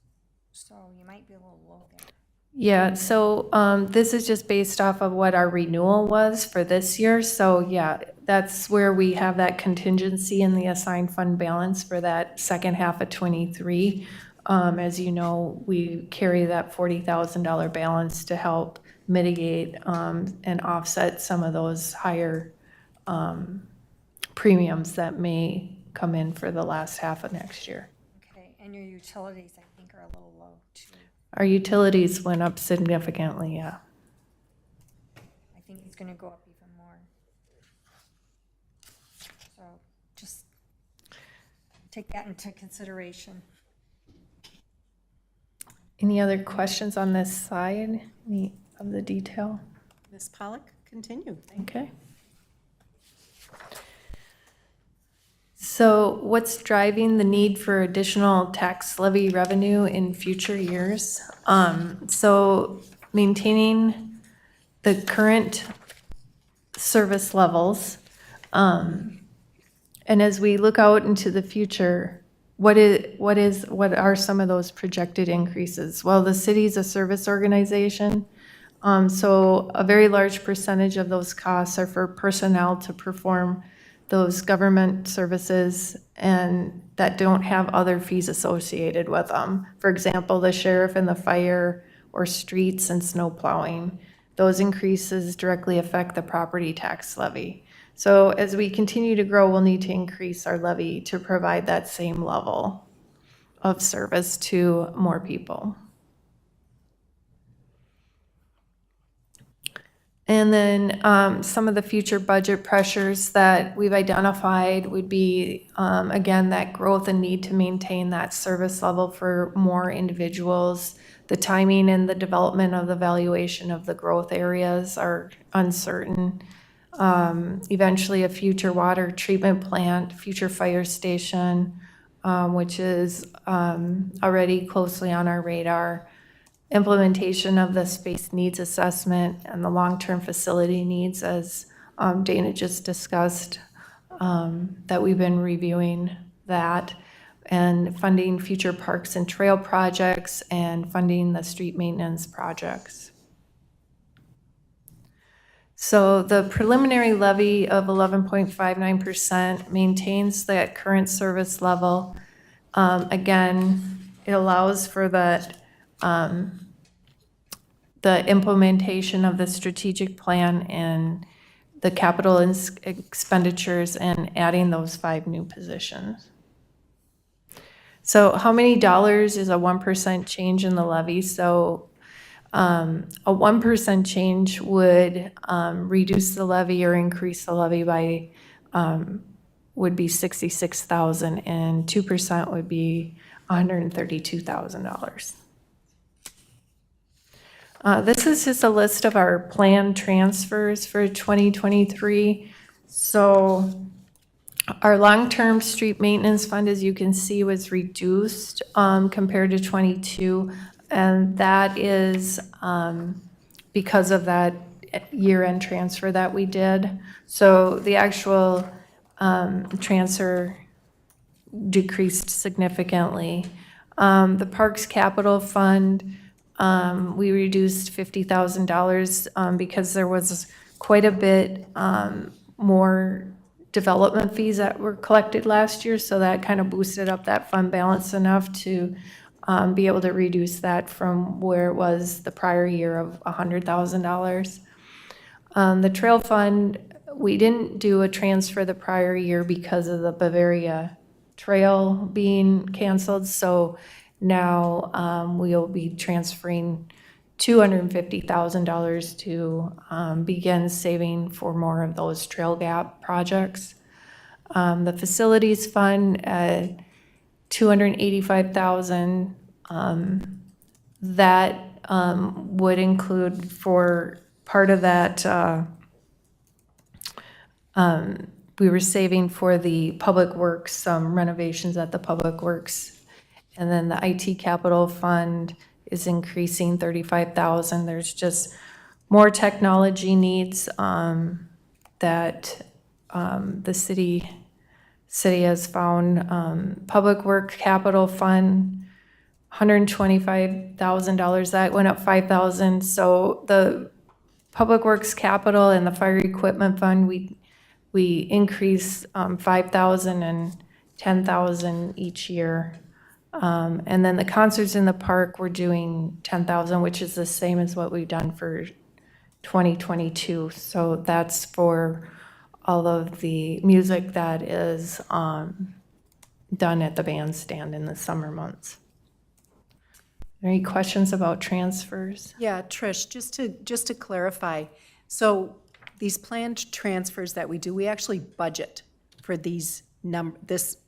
So you might be a little low there. Yeah, so this is just based off of what our renewal was for this year. So yeah, that's where we have that contingency in the assigned fund balance for that second half of 23. As you know, we carry that $40,000 balance to help mitigate and offset some of those higher premiums that may come in for the last half of next year. Okay, and your utilities, I think, are a little low too. Our utilities went up significantly, yeah. I think it's gonna go up even more. So take that into consideration. Any other questions on this side, any of the detail? Ms. Pollock, continue. Thank you. Okay. So what's driving the need for additional tax levy revenue in future years? So maintaining the current service levels. And as we look out into the future, what are some of those projected increases? Well, the city's a service organization. So a very large percentage of those costs are for personnel to perform those government services and that don't have other fees associated with them. For example, the sheriff and the fire or streets and snow plowing. Those increases directly affect the property tax levy. So as we continue to grow, we'll need to increase our levy to provide that same level of service to more people. And then some of the future budget pressures that we've identified would be, again, that growth and need to maintain that service level for more individuals. The timing and the development of the valuation of the growth areas are uncertain. Eventually a future water treatment plant, future fire station, which is already closely on our radar. Implementation of the space needs assessment and the long-term facility needs, as Dana just discussed, that we've been reviewing that, and funding future parks and trail projects and funding the street maintenance projects. So the preliminary levy of 11.59% maintains that current service level. Again, it allows for that the implementation of the strategic plan and the capital expenditures and adding those 5 new positions. So how many dollars is a 1% change in the levy? So a 1% change would reduce the levy or increase the levy by would be $66,000, and 2% would be $132,000. This is just a list of our planned transfers for 2023. So our long-term street maintenance fund, as you can see, was reduced compared to 22, and that is because of that year-end transfer that we did. So the actual transfer decreased significantly. The Parks Capital Fund, we reduced $50,000 because there was quite a bit more development fees that were collected last year, so that kind of boosted up that fund balance enough to be able to reduce that from where it was the prior year of $100,000. The Trail Fund, we didn't do a transfer the prior year because of the Bavaria Trail being canceled, so now we'll be transferring $250,000 to begin saving for more of those trail gap projects. The Facilities Fund at $285,000, that would include, for part of that, we were saving for the Public Works, some renovations at the Public Works. And then the IT Capital Fund is increasing $35,000. There's just more technology needs that the city has found. Public Works Capital Fund, $125,000. That went up $5,000. So the Public Works Capital and the Fire Equipment Fund, we increase $5,000 and $10,000 each year. And then the concerts in the park, we're doing $10,000, which is the same as what we've done for 2022. So that's for all of the music that is done at the bandstand in the summer months. Any questions about transfers? Yeah, Trish, just to clarify, so these planned transfers that we do, we actually budget for these this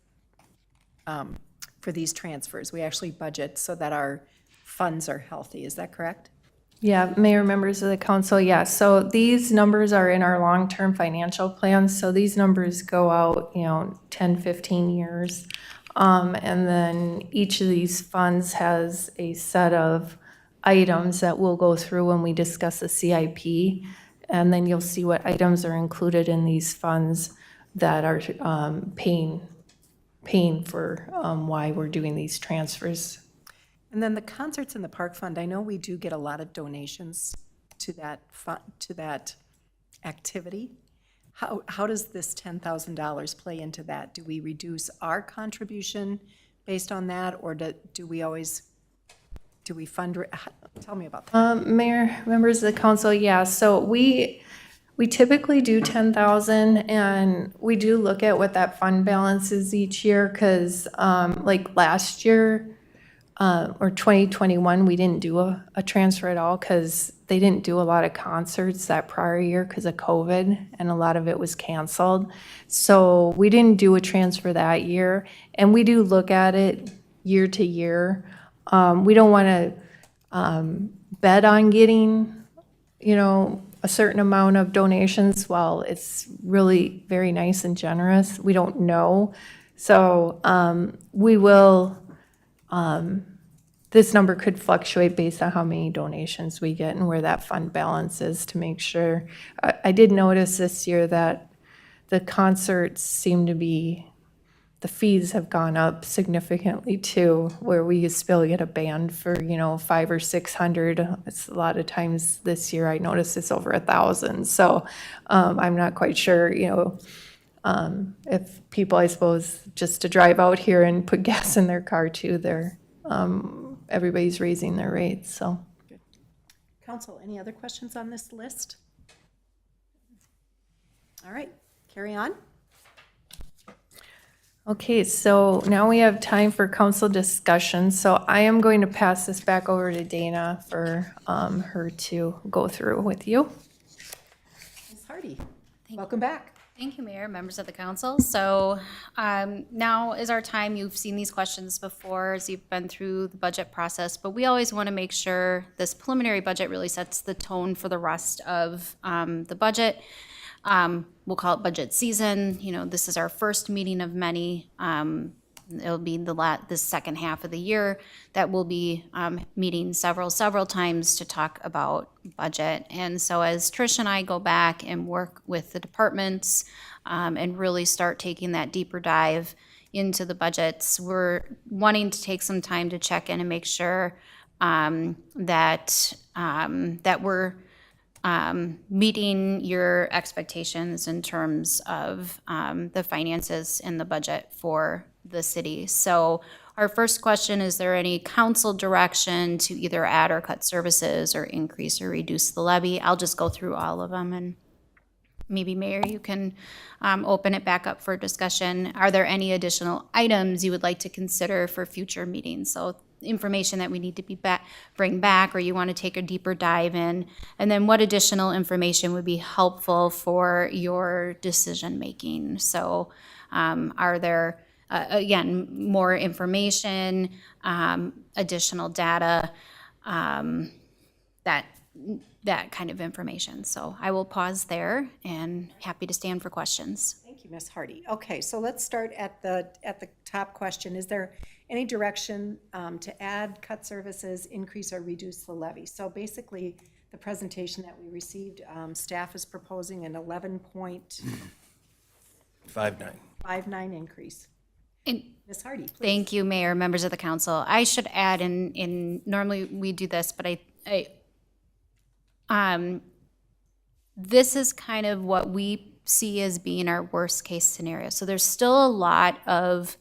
for these transfers. We actually budget so that our funds are healthy. Is that correct? Yeah, Mayor, members of the council, yeah. So these numbers are in our long-term financial plans. So these numbers go out, 10, 15 years. And then each of these funds has a set of items that we'll go through when we discuss the CIP. And then you'll see what items are included in these funds that are paying for why we're doing these transfers. And then the concerts in the park fund, I know we do get a lot of donations to that to that activity. How does this $10,000 play into that? Do we reduce our contribution based on that, or do we fund? Tell me about that. Mayor, members of the council, yeah, so we typically do 10,000, and we do look at what that fund balance is each year, because like last year, or 2021, we didn't do a transfer at all because they didn't do a lot of concerts that prior year because of COVID, and a lot of it was canceled. So we didn't do a transfer that year, and we do look at it year to year. We don't want to bet on getting, a certain amount of donations while it's really very nice and generous. We don't know. So we will, this number could fluctuate based on how many donations we get and where that fund balance is to make sure. I did notice this year that the concerts seem to be, the fees have gone up significantly too, where we still get a band for, $500 or $600. It's a lot of times this year I noticed it's over $1,000. So I'm not quite sure, if people, I suppose, just to drive out here and put gas in their car too, everybody's raising their rates, so. Council, any other questions on this list? All right, carry on. Okay, so now we have time for council discussion. So I am going to pass this back over to Dana for her to go through with you. Ms. Hardy, welcome back. Thank you, Mayor, members of the council. So now is our time. You've seen these questions before as you've been through the budget process, but we always want to make sure this preliminary budget really sets the tone for the rest of the budget. We'll call it budget season. This is our first meeting of many. It'll be the second half of the year that we'll be meeting several times to talk about budget. And so as Trish and I go back and work with the departments and really start taking that deeper dive into the budgets, we're wanting to take some time to check in and make sure that we're meeting your expectations in terms of the finances in the budget for the city. So our first question, is there any council direction to either add or cut services or increase or reduce the levy? I'll just go through all of them, and maybe Mayor, you can open it back up for discussion. Are there any additional items you would like to consider for future meetings? So information that we need to bring back, or you want to take a deeper dive in, and then what additional information would be helpful for your decision making? So are there again more information, additional data, that kind of information? So I will pause there and happy to stand for questions. Thank you, Ms. Hardy. Okay, so let's start at the top question. Is there any direction to add, cut services, increase, or reduce the levy? So basically, the presentation that we received, staff is proposing an 11.59 increase. And Ms. Hardy, please. thank you, Mayor, members of the council. I should add in normally we do this, but this is kind of what we see as being our worst case scenario. So there's still a lot of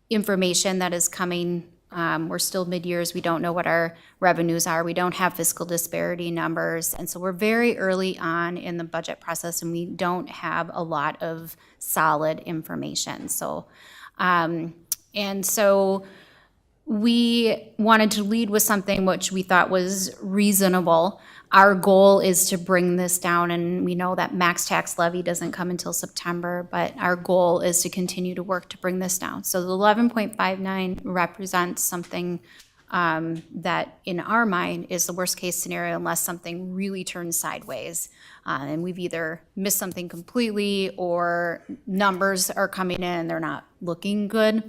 information that is coming. We're still mid-years. We don't know what our revenues are. We don't have fiscal disparity numbers. And so we're very early on in the budget process, and we don't have a lot of solid information. So, and so we wanted to lead with something which we thought was reasonable. Our goal is to bring this down, and we know that max tax levy doesn't come until September, but our goal is to continue to work to bring this down. So the 11.59 represents something that in our mind is the worst case scenario unless something really turns sideways. And we've either missed something completely or numbers are coming in and they're not looking good.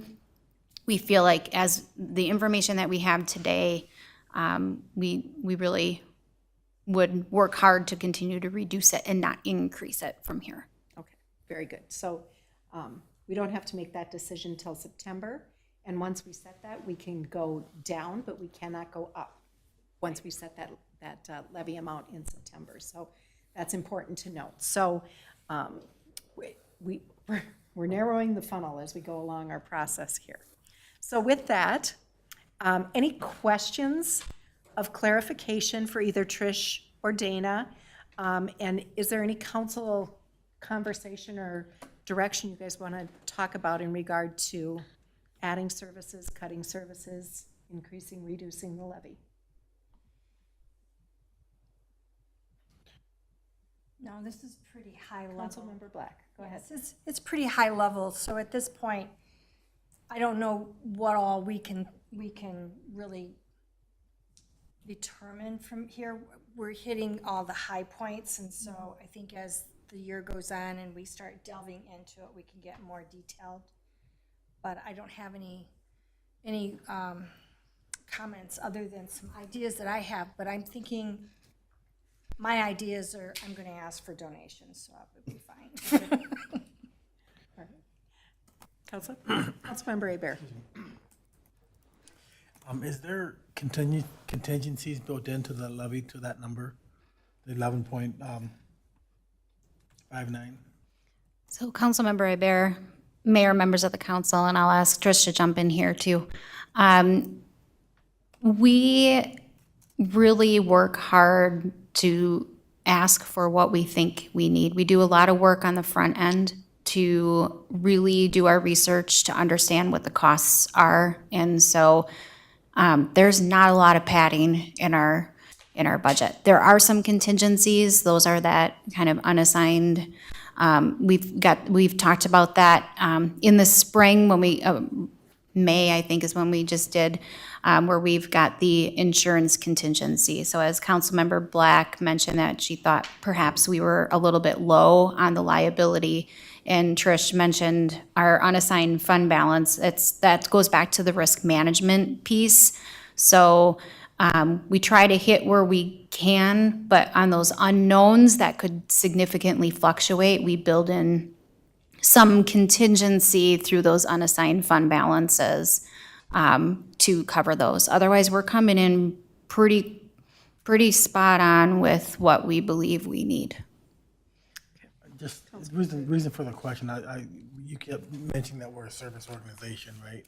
We feel like as the information that we have today, we really would work hard to continue to reduce it and not increase it from here. Okay, very good. So we don't have to make that decision till September. And once we set that, we can go down, but we cannot go up once we set that levy amount in September. So that's important to note. So we're narrowing the funnel as we go along our process here. So with that, any questions of clarification for either Trish or Dana? And is there any council conversation or direction you guys want to talk about in regard to adding services, cutting services, increasing, reducing the levy? No, this is pretty high level. Councilmember Black, go ahead. Yes, it's pretty high level, so at this point, I don't know what all we can really determine from here. We're hitting all the high points, and so I think as the year goes on and we start delving into it, we can get more detailed. But I don't have any comments other than some ideas that I have, but I'm thinking my ideas are, I'm going to ask for donations, so that would be fine. Councilmember Hebert. Is there contingencies built into the levy to that number, the 11.59? So Councilmember Hebert, Mayor, members of the council, and I'll ask Trish to jump in here too. We really work hard to ask for what we think we need. We do a lot of work on the front end to really do our research to understand what the costs are. And so there's not a lot of padding in our budget. There are some contingencies. Those are that kind of unassigned. We've talked about that in the spring when we May, I think, is when we just did where we've got the insurance contingency. So as Councilmember Black mentioned that she thought perhaps we were a little bit low on the liability, and Trish mentioned our unassigned fund balance. That goes back to the risk management piece. So we try to hit where we can, but on those unknowns that could significantly fluctuate, we build in some contingency through those unassigned fund balances to cover those. Otherwise, we're coming in pretty spot on with what we believe we need. Just reason for the question, you kept mentioning that we're a service organization, right?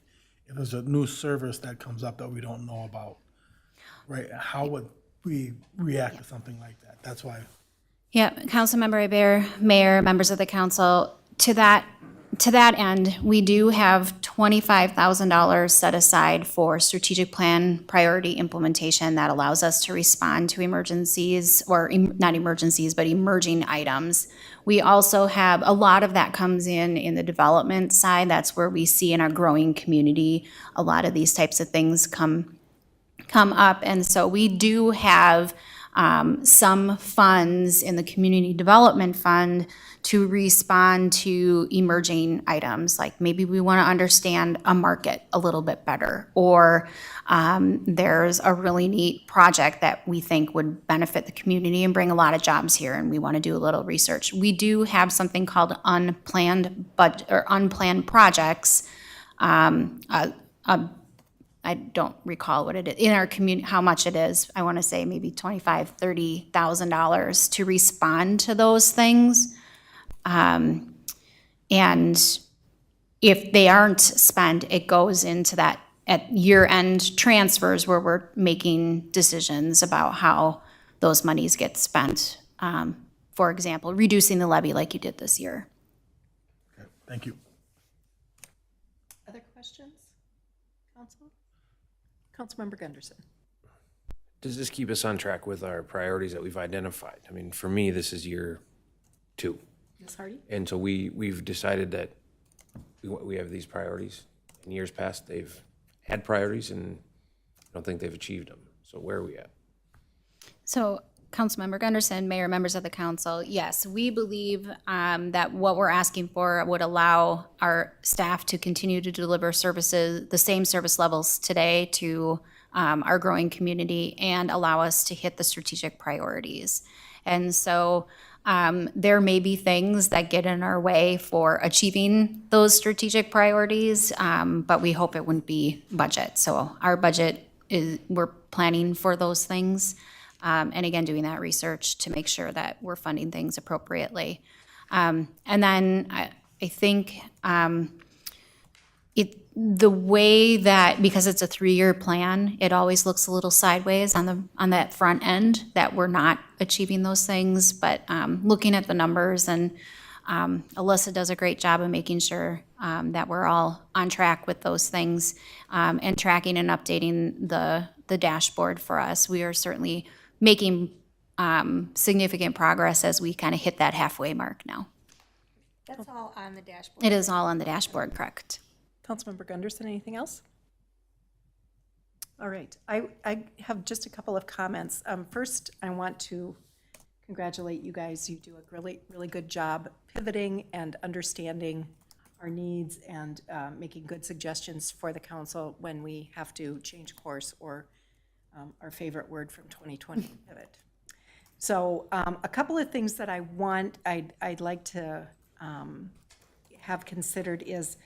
If there's a new service that comes up that we don't know about, right, how would we react to something like that? That's why. Yeah, Councilmember Hebert, Mayor, members of the council, to that end, we do have $25,000 set aside for strategic plan priority implementation that allows us to respond to emergencies, or not emergencies, but emerging items. We also have, a lot of that comes in the development side. That's where we see in our growing community, a lot of these types of things come up. And so we do have some funds in the Community Development Fund to respond to emerging items, like maybe we want to understand a market a little bit better, or there's a really neat project that we think would benefit the community and bring a lot of jobs here, and we want to do a little research. We do have something called unplanned projects. I don't recall what it is in our community, how much it is. I want to say maybe $25,000, $30,000 to respond to those things. And if they aren't spent, it goes into that at year-end transfers where we're making decisions about how those monies get spent. For example, reducing the levy like you did this year. Okay, thank you. Other questions, Councilmember Gunderson. Does this keep us on track with our priorities that we've identified? I mean, for me, this is year 2. Ms. Hardy? And so we've decided that we have these priorities. In years past, they've had priorities and I don't think they've achieved them. So where are we at? So, Councilmember Gunderson, Mayor, members of the council, yes, we believe that what we're asking for would allow our staff to continue to deliver services, the same service levels today to our growing community and allow us to hit the strategic priorities. And so there may be things that get in our way for achieving those strategic priorities, but we hope it wouldn't be budget. So our budget is, we're planning for those things. And again, doing that research to make sure that we're funding things appropriately. And then I think the way that, because it's a 3-year plan, it always looks a little sideways on that front end that we're not achieving those things. But looking at the numbers, and Alyssa does a great job of making sure that we're all on track with those things, and tracking and updating the dashboard for us. We are certainly making significant progress as we kind of hit that halfway mark now. That's all on the dashboard. It is all on the dashboard, correct? Councilmember Gunderson, anything else? All right, I have just a couple of comments. First, I want to congratulate you guys. You do a really, really good job pivoting and understanding our needs and making good suggestions for the council when we have to change course, or our favorite word from 2020, pivot. So a couple of things that I'd like to have considered is,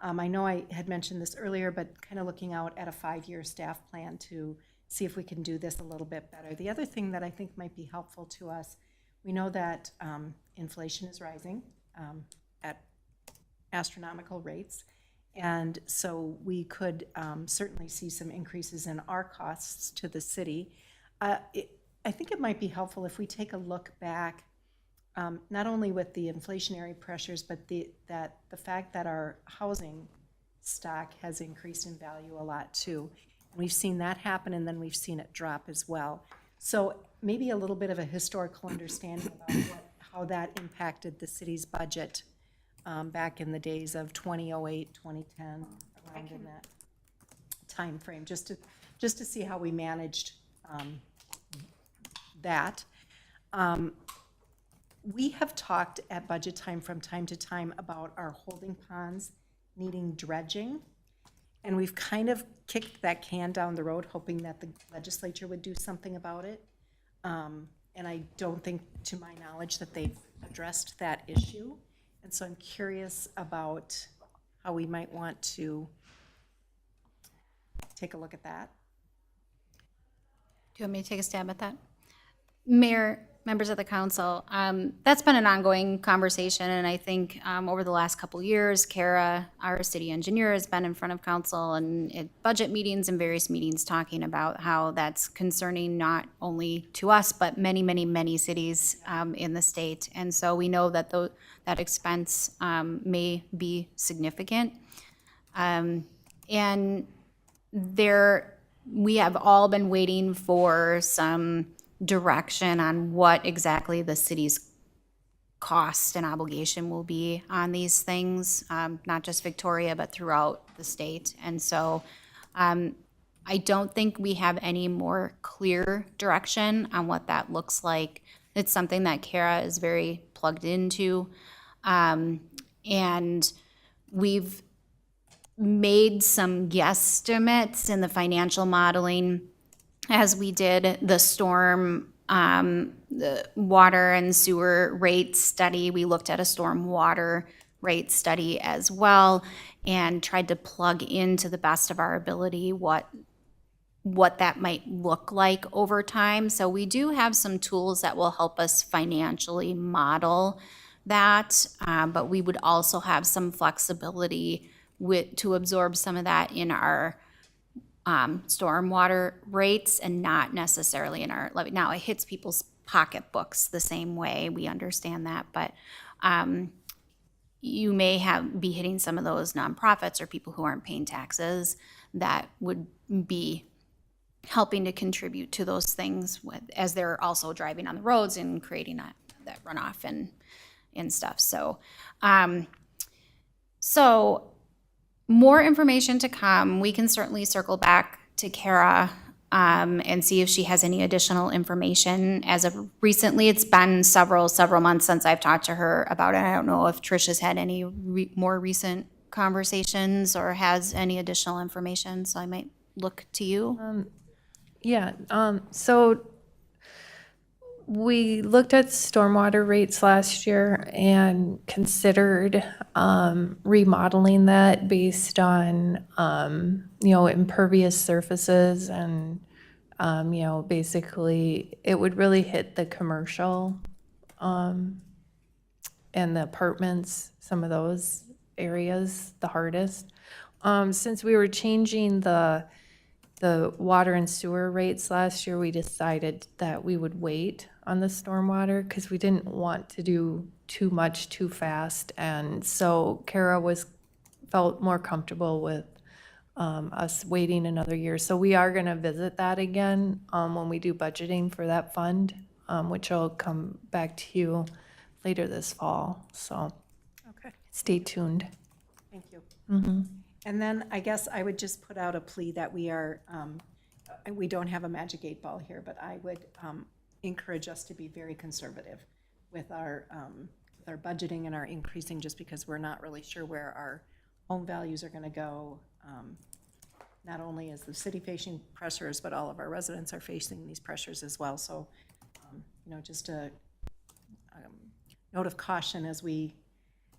I know I had mentioned this earlier, but kind of looking out at a 5-year staff plan to see if we can do this a little bit better. The other thing that I think might be helpful to us, we know that inflation is rising at astronomical rates. And so we could certainly see some increases in our costs to the city. I think it might be helpful if we take a look back, not only with the inflationary pressures, but the fact that our housing stock has increased in value a lot too. And we've seen that happen, and then we've seen it drop as well. So maybe a little bit of a historical understanding about how that impacted the city's budget back in the days of 2008, 2010, around in that time frame, just to see how we managed that. We have talked at budget time from time to time about our holding ponds needing dredging, and we've kind of kicked that can down the road, hoping that the legislature would do something about it. And I don't think, to my knowledge, that they've addressed that issue. And so I'm curious about how we might want to take a look at that. Do you want me to take a stab at that? Mayor, members of the council, that's been an ongoing conversation, and I think over the last couple years, Kara, our city engineer, has been in front of council and at budget meetings and various meetings talking about how that's concerning not only to us, but many, many, many cities in the state. And so we know that that expense may be significant. And we have all been waiting for some direction on what exactly the city's cost and obligation will be on these things, not just Victoria, but throughout the state. And so I don't think we have any more clear direction on what that looks like. It's something that Kara is very plugged into. And we've made some guesstimates in the financial modeling as we did the storm, the water and sewer rate study. We looked at a storm water rate study as well and tried to plug into the best of our ability what that might look like over time. So we do have some tools that will help us financially model that, but we would also have some flexibility to absorb some of that in our stormwater rates and not necessarily in our levy. Now, it hits people's pocketbooks the same way, we understand that, but you may be hitting some of those nonprofits or people who aren't paying taxes that would be helping to contribute to those things as they're also driving on the roads and creating that runoff and stuff. So, so more information to come. We can certainly circle back to Kara and see if she has any additional information. As of recently, it's been several months since I've talked to her about it. I don't know if Trish has had any more recent conversations or has any additional information, so I might look to you. Yeah, so we looked at stormwater rates last year and considered remodeling that based on, impervious surfaces and, basically it would really hit the commercial and the apartments, some of those areas the hardest. Since we were changing the water and sewer rates last year, we decided that we would wait on the stormwater because we didn't want to do too much too fast. And so Kara felt more comfortable with us waiting another year. So we are going to visit that again when we do budgeting for that fund, which will come back to you later this fall. So Okay, stay tuned. thank you. And then I guess I would just put out a plea that we don't have a magic 8 ball here, but I would encourage us to be very conservative with our budgeting and our increasing, just because we're not really sure where our home values are going to go. Not only is the city facing pressures, but all of our residents are facing these pressures as well. So, just a note of caution as we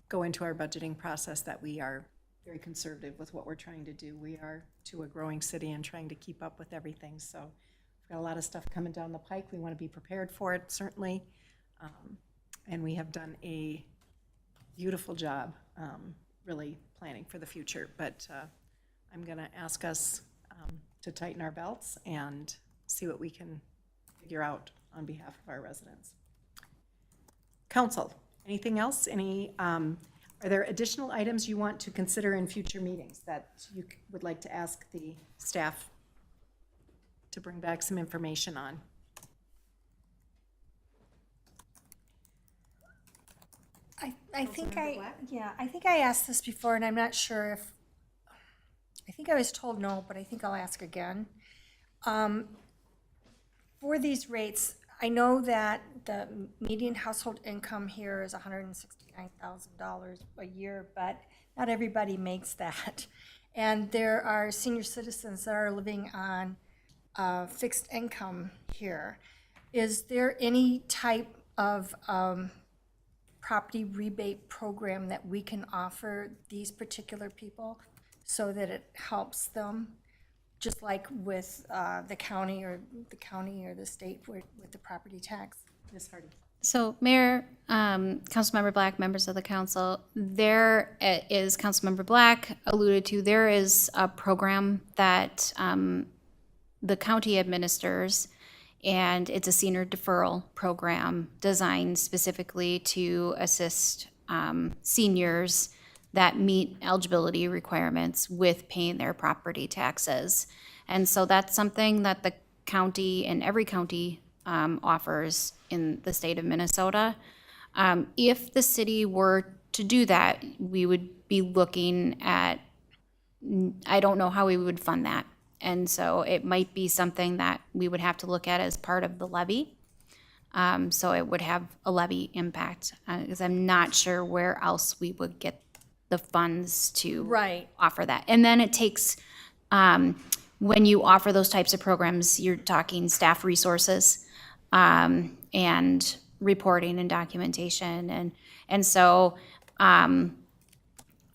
go into our budgeting process that we are very conservative with what we're trying to do. We are to a growing city and trying to keep up with everything. So we've got a lot of stuff coming down the pike. We want to be prepared for it, certainly. And we have done a beautiful job really planning for the future. But I'm going to ask us to tighten our belts and see what we can figure out on behalf of our residents. Council, anything else? Are there additional items you want to consider in future meetings that you would like to ask the staff to bring back some information on? I think I asked this before, and I'm not sure if, I think I was told no, but I think I'll ask again. For these rates, I know that the median household income here is $169,000 a year, but not everybody makes that. And there are senior citizens that are living on fixed income here. Is there any type of property rebate program that we can offer these particular people so that it helps them? Just like with the county or the state with the property tax. Ms. Hardy? So Mayor, Councilmember Black, members of the council, there is, Councilmember Black alluded to, there is a program that the county administers, and it's a senior deferral program designed specifically to assist seniors that meet eligibility requirements with paying their property taxes. And so that's something that the county and every county offers in the state of Minnesota. If the city were to do that, we would be looking at, I don't know how we would fund that. And so it might be something that we would have to look at as part of the levy. So it would have a levy impact, because I'm not sure where else we would get the funds to offer that. And then it takes, when you offer those types of programs, you're talking staff resources and reporting and documentation. And so I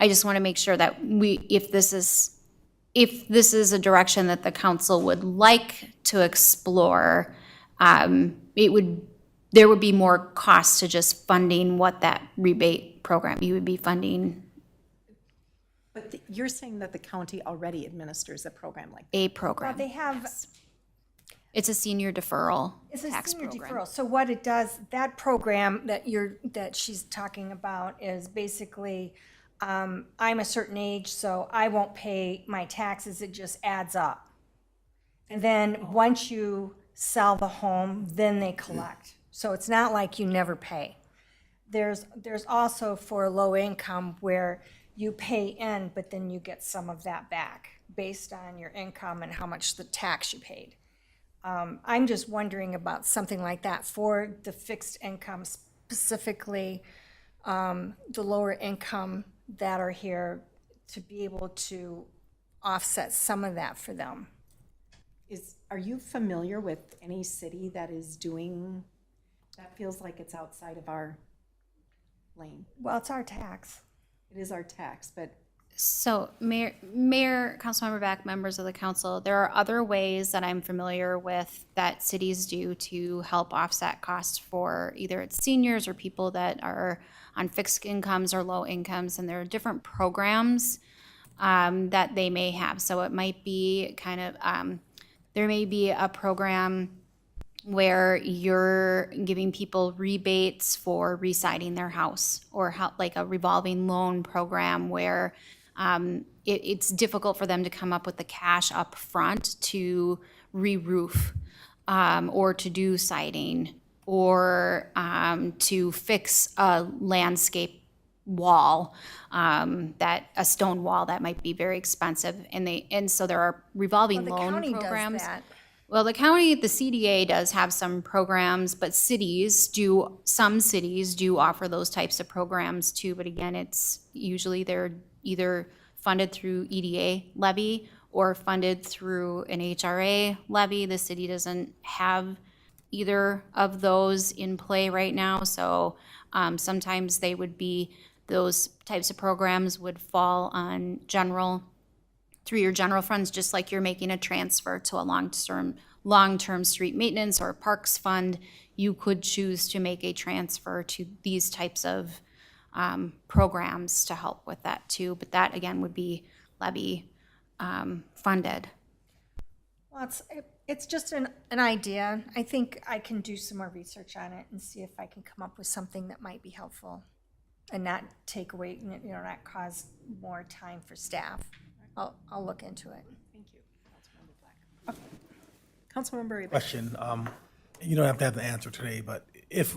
just want to make sure that if this is a direction that the council would like to explore, there would be more cost to just funding what that rebate program, you would be funding But you're saying that the county already administers a program like that? a program. Well, they have, It's a senior deferral it's a tax senior program. deferral. So what it does, that program that she's talking about is basically, I'm a certain age, so I won't pay my taxes, it just adds up. And then once you sell the home, then they collect. So it's not like you never pay. There's also for low income where you pay in, but then you get some of that back based on your income and how much the tax you paid. I'm just wondering about something like that for the fixed income, specifically the lower income that are here, to be able to offset some of that for them. Are you familiar with any city that is doing, that feels like it's outside of our lane? Well, it's our tax. It is our tax, but So Mayor, Councilmember Beck, members of the council, there are other ways that I'm familiar with that cities do to help offset costs for either it's seniors or people that are on fixed incomes or low incomes, and there are different programs that they may have. So it might be kind of, there may be a program where you're giving people rebates for residing their house, or like a revolving loan program where it's difficult for them to come up with the cash up front to re-roof or to do siding or to fix a landscape wall, that a stone wall that might be very expensive, and so there are revolving The loan county does programs. that. Well, the county, the CDA does have some programs, but some cities do offer those types of programs too. But again, it's usually they're either funded through EDA levy or funded through an HRA levy. The city doesn't have either of those in play right now. So sometimes they would be, those types of programs would fall on through your general funds, just like you're making a transfer to a long-term street maintenance or parks fund. You could choose to make a transfer to these types of programs to help with that too. But that again would be levy funded. Well, it's just an idea. I think I can do some more research on it and see if I can come up with something that might be helpful and not take away, not cause more time for staff. I'll look into it. thank you. Councilmember Black. Councilmember Rivera. Question, you don't have the answer today, but if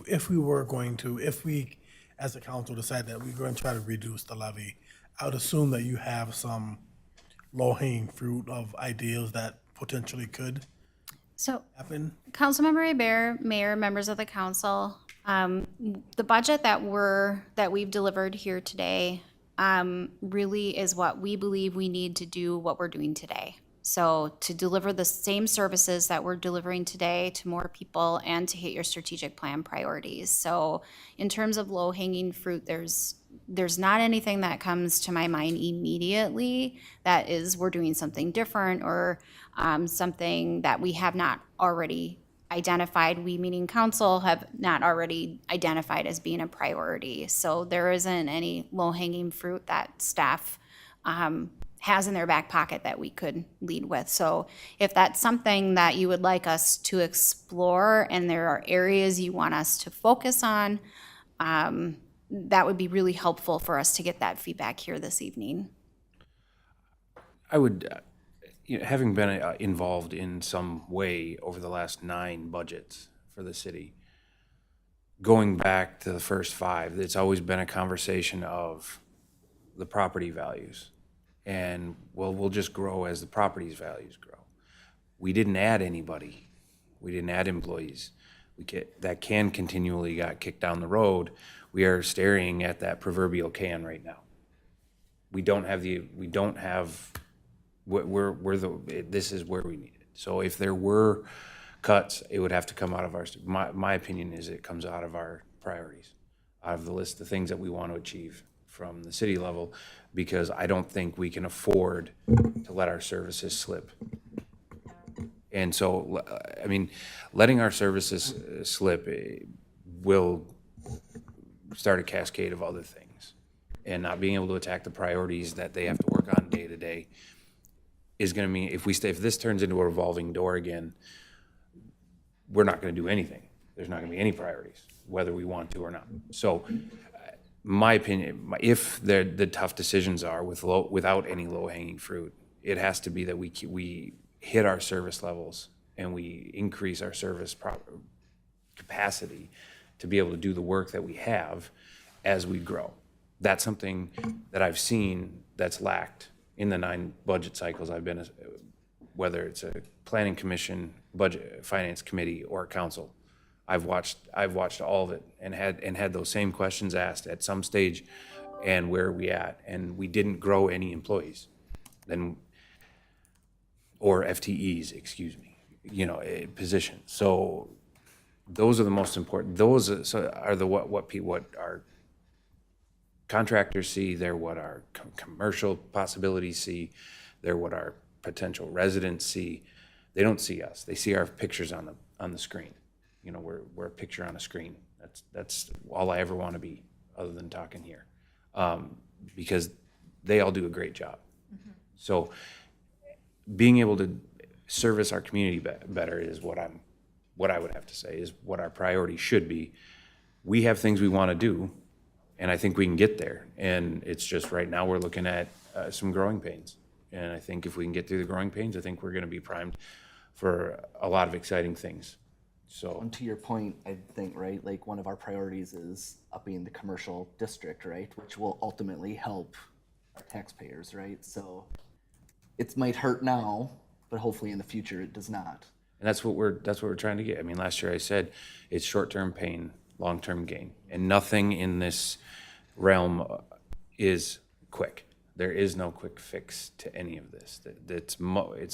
we, as a council, decide that we're going to try to reduce the levy, I would assume that you have some low-hanging fruit of ideas that potentially could So happen. Councilmember Hebert, Mayor, members of the council, the budget that we've delivered here today really is what we believe we need to do what we're doing today. So to deliver the same services that we're delivering today to more people and to hit your strategic plan priorities. So in terms of low-hanging fruit, there's not anything that comes to my mind immediately that is we're doing something different or something that we have not already identified, we meaning council have not already identified as being a priority. So there isn't any low-hanging fruit that staff has in their back pocket that we could lead with. So if that's something that you would like us to explore and there are areas you want us to focus on, that would be really helpful for us to get that feedback here this evening. I would, having been involved in some way over the last 9 budgets for the city, going back to the first 5, it's always been a conversation of the property values. And, well, we'll just grow as the property's values grow. We didn't add anybody. We didn't add employees. That can continually got kicked down the road. We are staring at that proverbial can right now. This is where we need it. So if there were cuts, it would have to come out of my opinion is it comes out of our priorities, out of the list of things that we want to achieve from the city level, because I don't think we can afford to let our services slip. And so, I mean, letting our services slip will start a cascade of other things. And not being able to attack the priorities that they have to work on day to day is going to mean if this turns into a revolving door again, we're not going to do anything. There's not going to be any priorities, whether we want to or not. So my opinion, if the tough decisions are without any low-hanging fruit, it has to be that we hit our service levels and we increase our service capacity to be able to do the work that we have as we grow. That's something that I've seen that's lacked in the 9 budget cycles I've been, whether it's a planning commission, budget, finance committee, or council. I've watched all of it and had those same questions asked at some stage, and where are we at? And we didn't grow any employees, or FTEs, excuse me, positions. So those are the most important. Those are what our contractors see. They're what our commercial possibilities see. They're what our potential residents see. They don't see us. They see our pictures on the screen. We're a picture on a screen. That's all I ever want to be, other than talking here, because they all do a great job. Mm-hmm. So being able to service our community better is what I would have to say is what our priority should be. We have things we want to do, and I think we can get there. And it's just right now we're looking at some growing pains. And I think if we can get through the growing pains, I think we're going to be primed for a lot of exciting things. So, And to your point, I think, right, like one of our priorities is upping the commercial district, right, which will ultimately help our taxpayers, right? So it might hurt now, but hopefully in the future it does not. and that's what we're trying to get. I mean, last year I said it's short-term pain, long-term gain, and nothing in this realm is quick. There is no quick fix to any of this. It's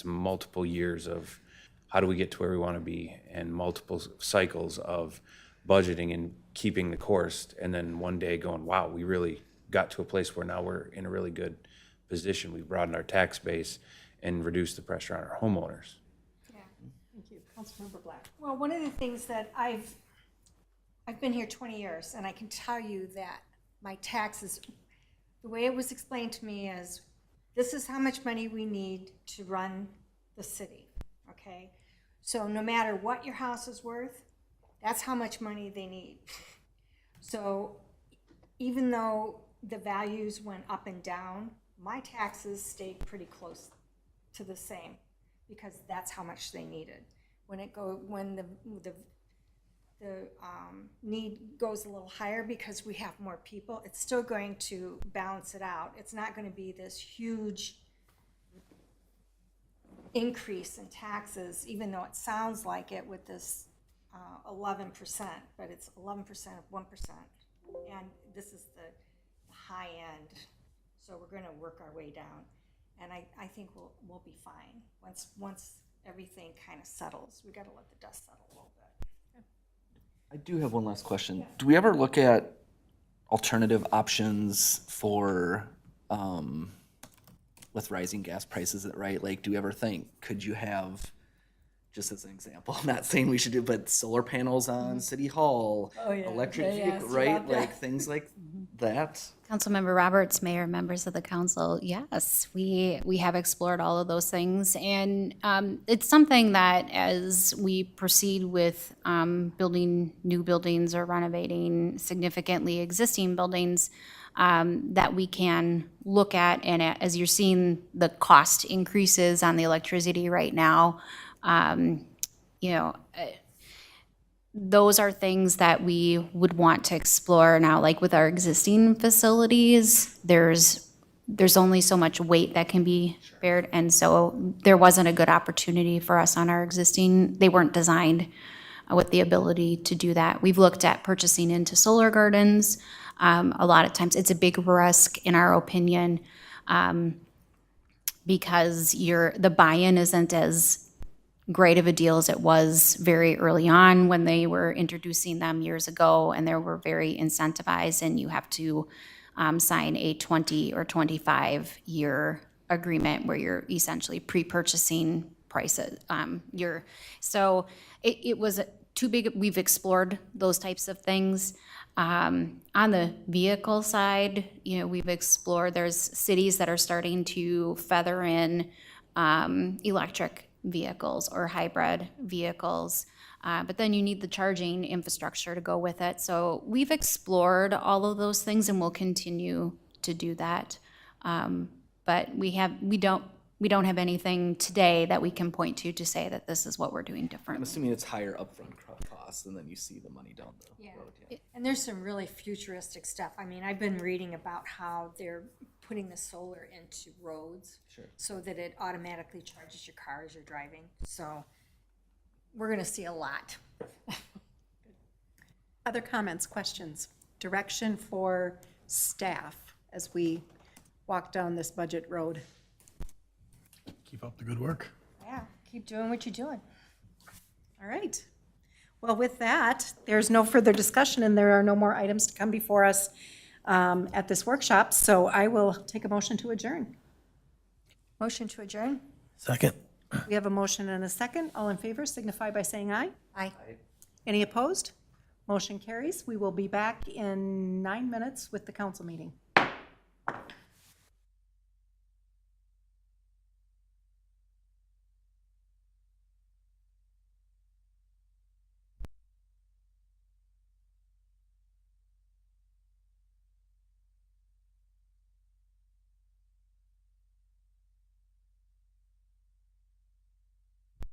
multiple years of how do we get to where we want to be, and multiple cycles of budgeting and keeping the course, and then one day going, wow, we really got to a place where now we're in a really good position. We've broadened our tax base and reduced the pressure on our homeowners. Thank you. Councilmember Black. Well, one of the things that I've been here 20 years, and I can tell you that my taxes, the way it was explained to me is, this is how much money we need to run the city, okay? So no matter what your house is worth, that's how much money they need. So even though the values went up and down, my taxes stayed pretty close to the same, because that's how much they needed. When the need goes a little higher because we have more people, it's still going to balance it out. It's not going to be this huge increase in taxes, even though it sounds like it with this 11%, but it's 11% of 1%. And this is the high end. So we're going to work our way down. And I think we'll be fine once everything kind of settles. We got to let the dust settle a little bit. I do have one last question. Do we ever look at alternative options for, with rising gas prices, right? Like, do we ever think, could you have, just as an example, I'm not saying we should do, but solar panels on City Hall, electric vehicle, right? Like things like that. Councilmember Roberts, Mayor, members of the council, yes, we have explored all of those things. And it's something that as we proceed with building new buildings or renovating significantly existing buildings, that we can look at. And as you're seeing the cost increases on the electricity right now, those are things that we would want to explore now. Like with our existing facilities, there's only so much weight that can be bared, and so there wasn't a good opportunity for us on our existing. They weren't designed with the ability to do that. We've looked at purchasing into solar gardens. A lot of times it's a big risk, in our opinion, because the buy-in isn't as great of a deal as it was very early on when they were introducing them years ago, and they were very incentivized, and you have to sign a 20 or 25-year agreement where you're essentially pre-purchasing prices. So it was too big. We've explored those types of things. On the vehicle side, we've explored, there's cities that are starting to feather in electric vehicles or hybrid vehicles, but then you need the charging infrastructure to go with it. So we've explored all of those things, and we'll continue to do that. But we don't we don't have anything today that we can point to say that this is what we're doing I'm differently. assuming it's higher upfront costs, and then you see the money down the road. Yeah. And there's some really futuristic stuff. I mean, I've been reading about how they're putting the solar into roads. Sure. So that it automatically charges your car as you're driving. So we're gonna see a lot. Other comments, questions, direction for staff as we walk down this budget road? Keep up the good work. Yeah, keep doing what you're doing. All right. Well, with that, there's no further discussion and there are no more items to come before us at this workshop. So I will take a motion to adjourn. Motion to adjourn? Second. We have a motion and a second. All in favor signify by saying aye. Aye. Any opposed? Motion carries. We will be back in 9 minutes with the council meeting.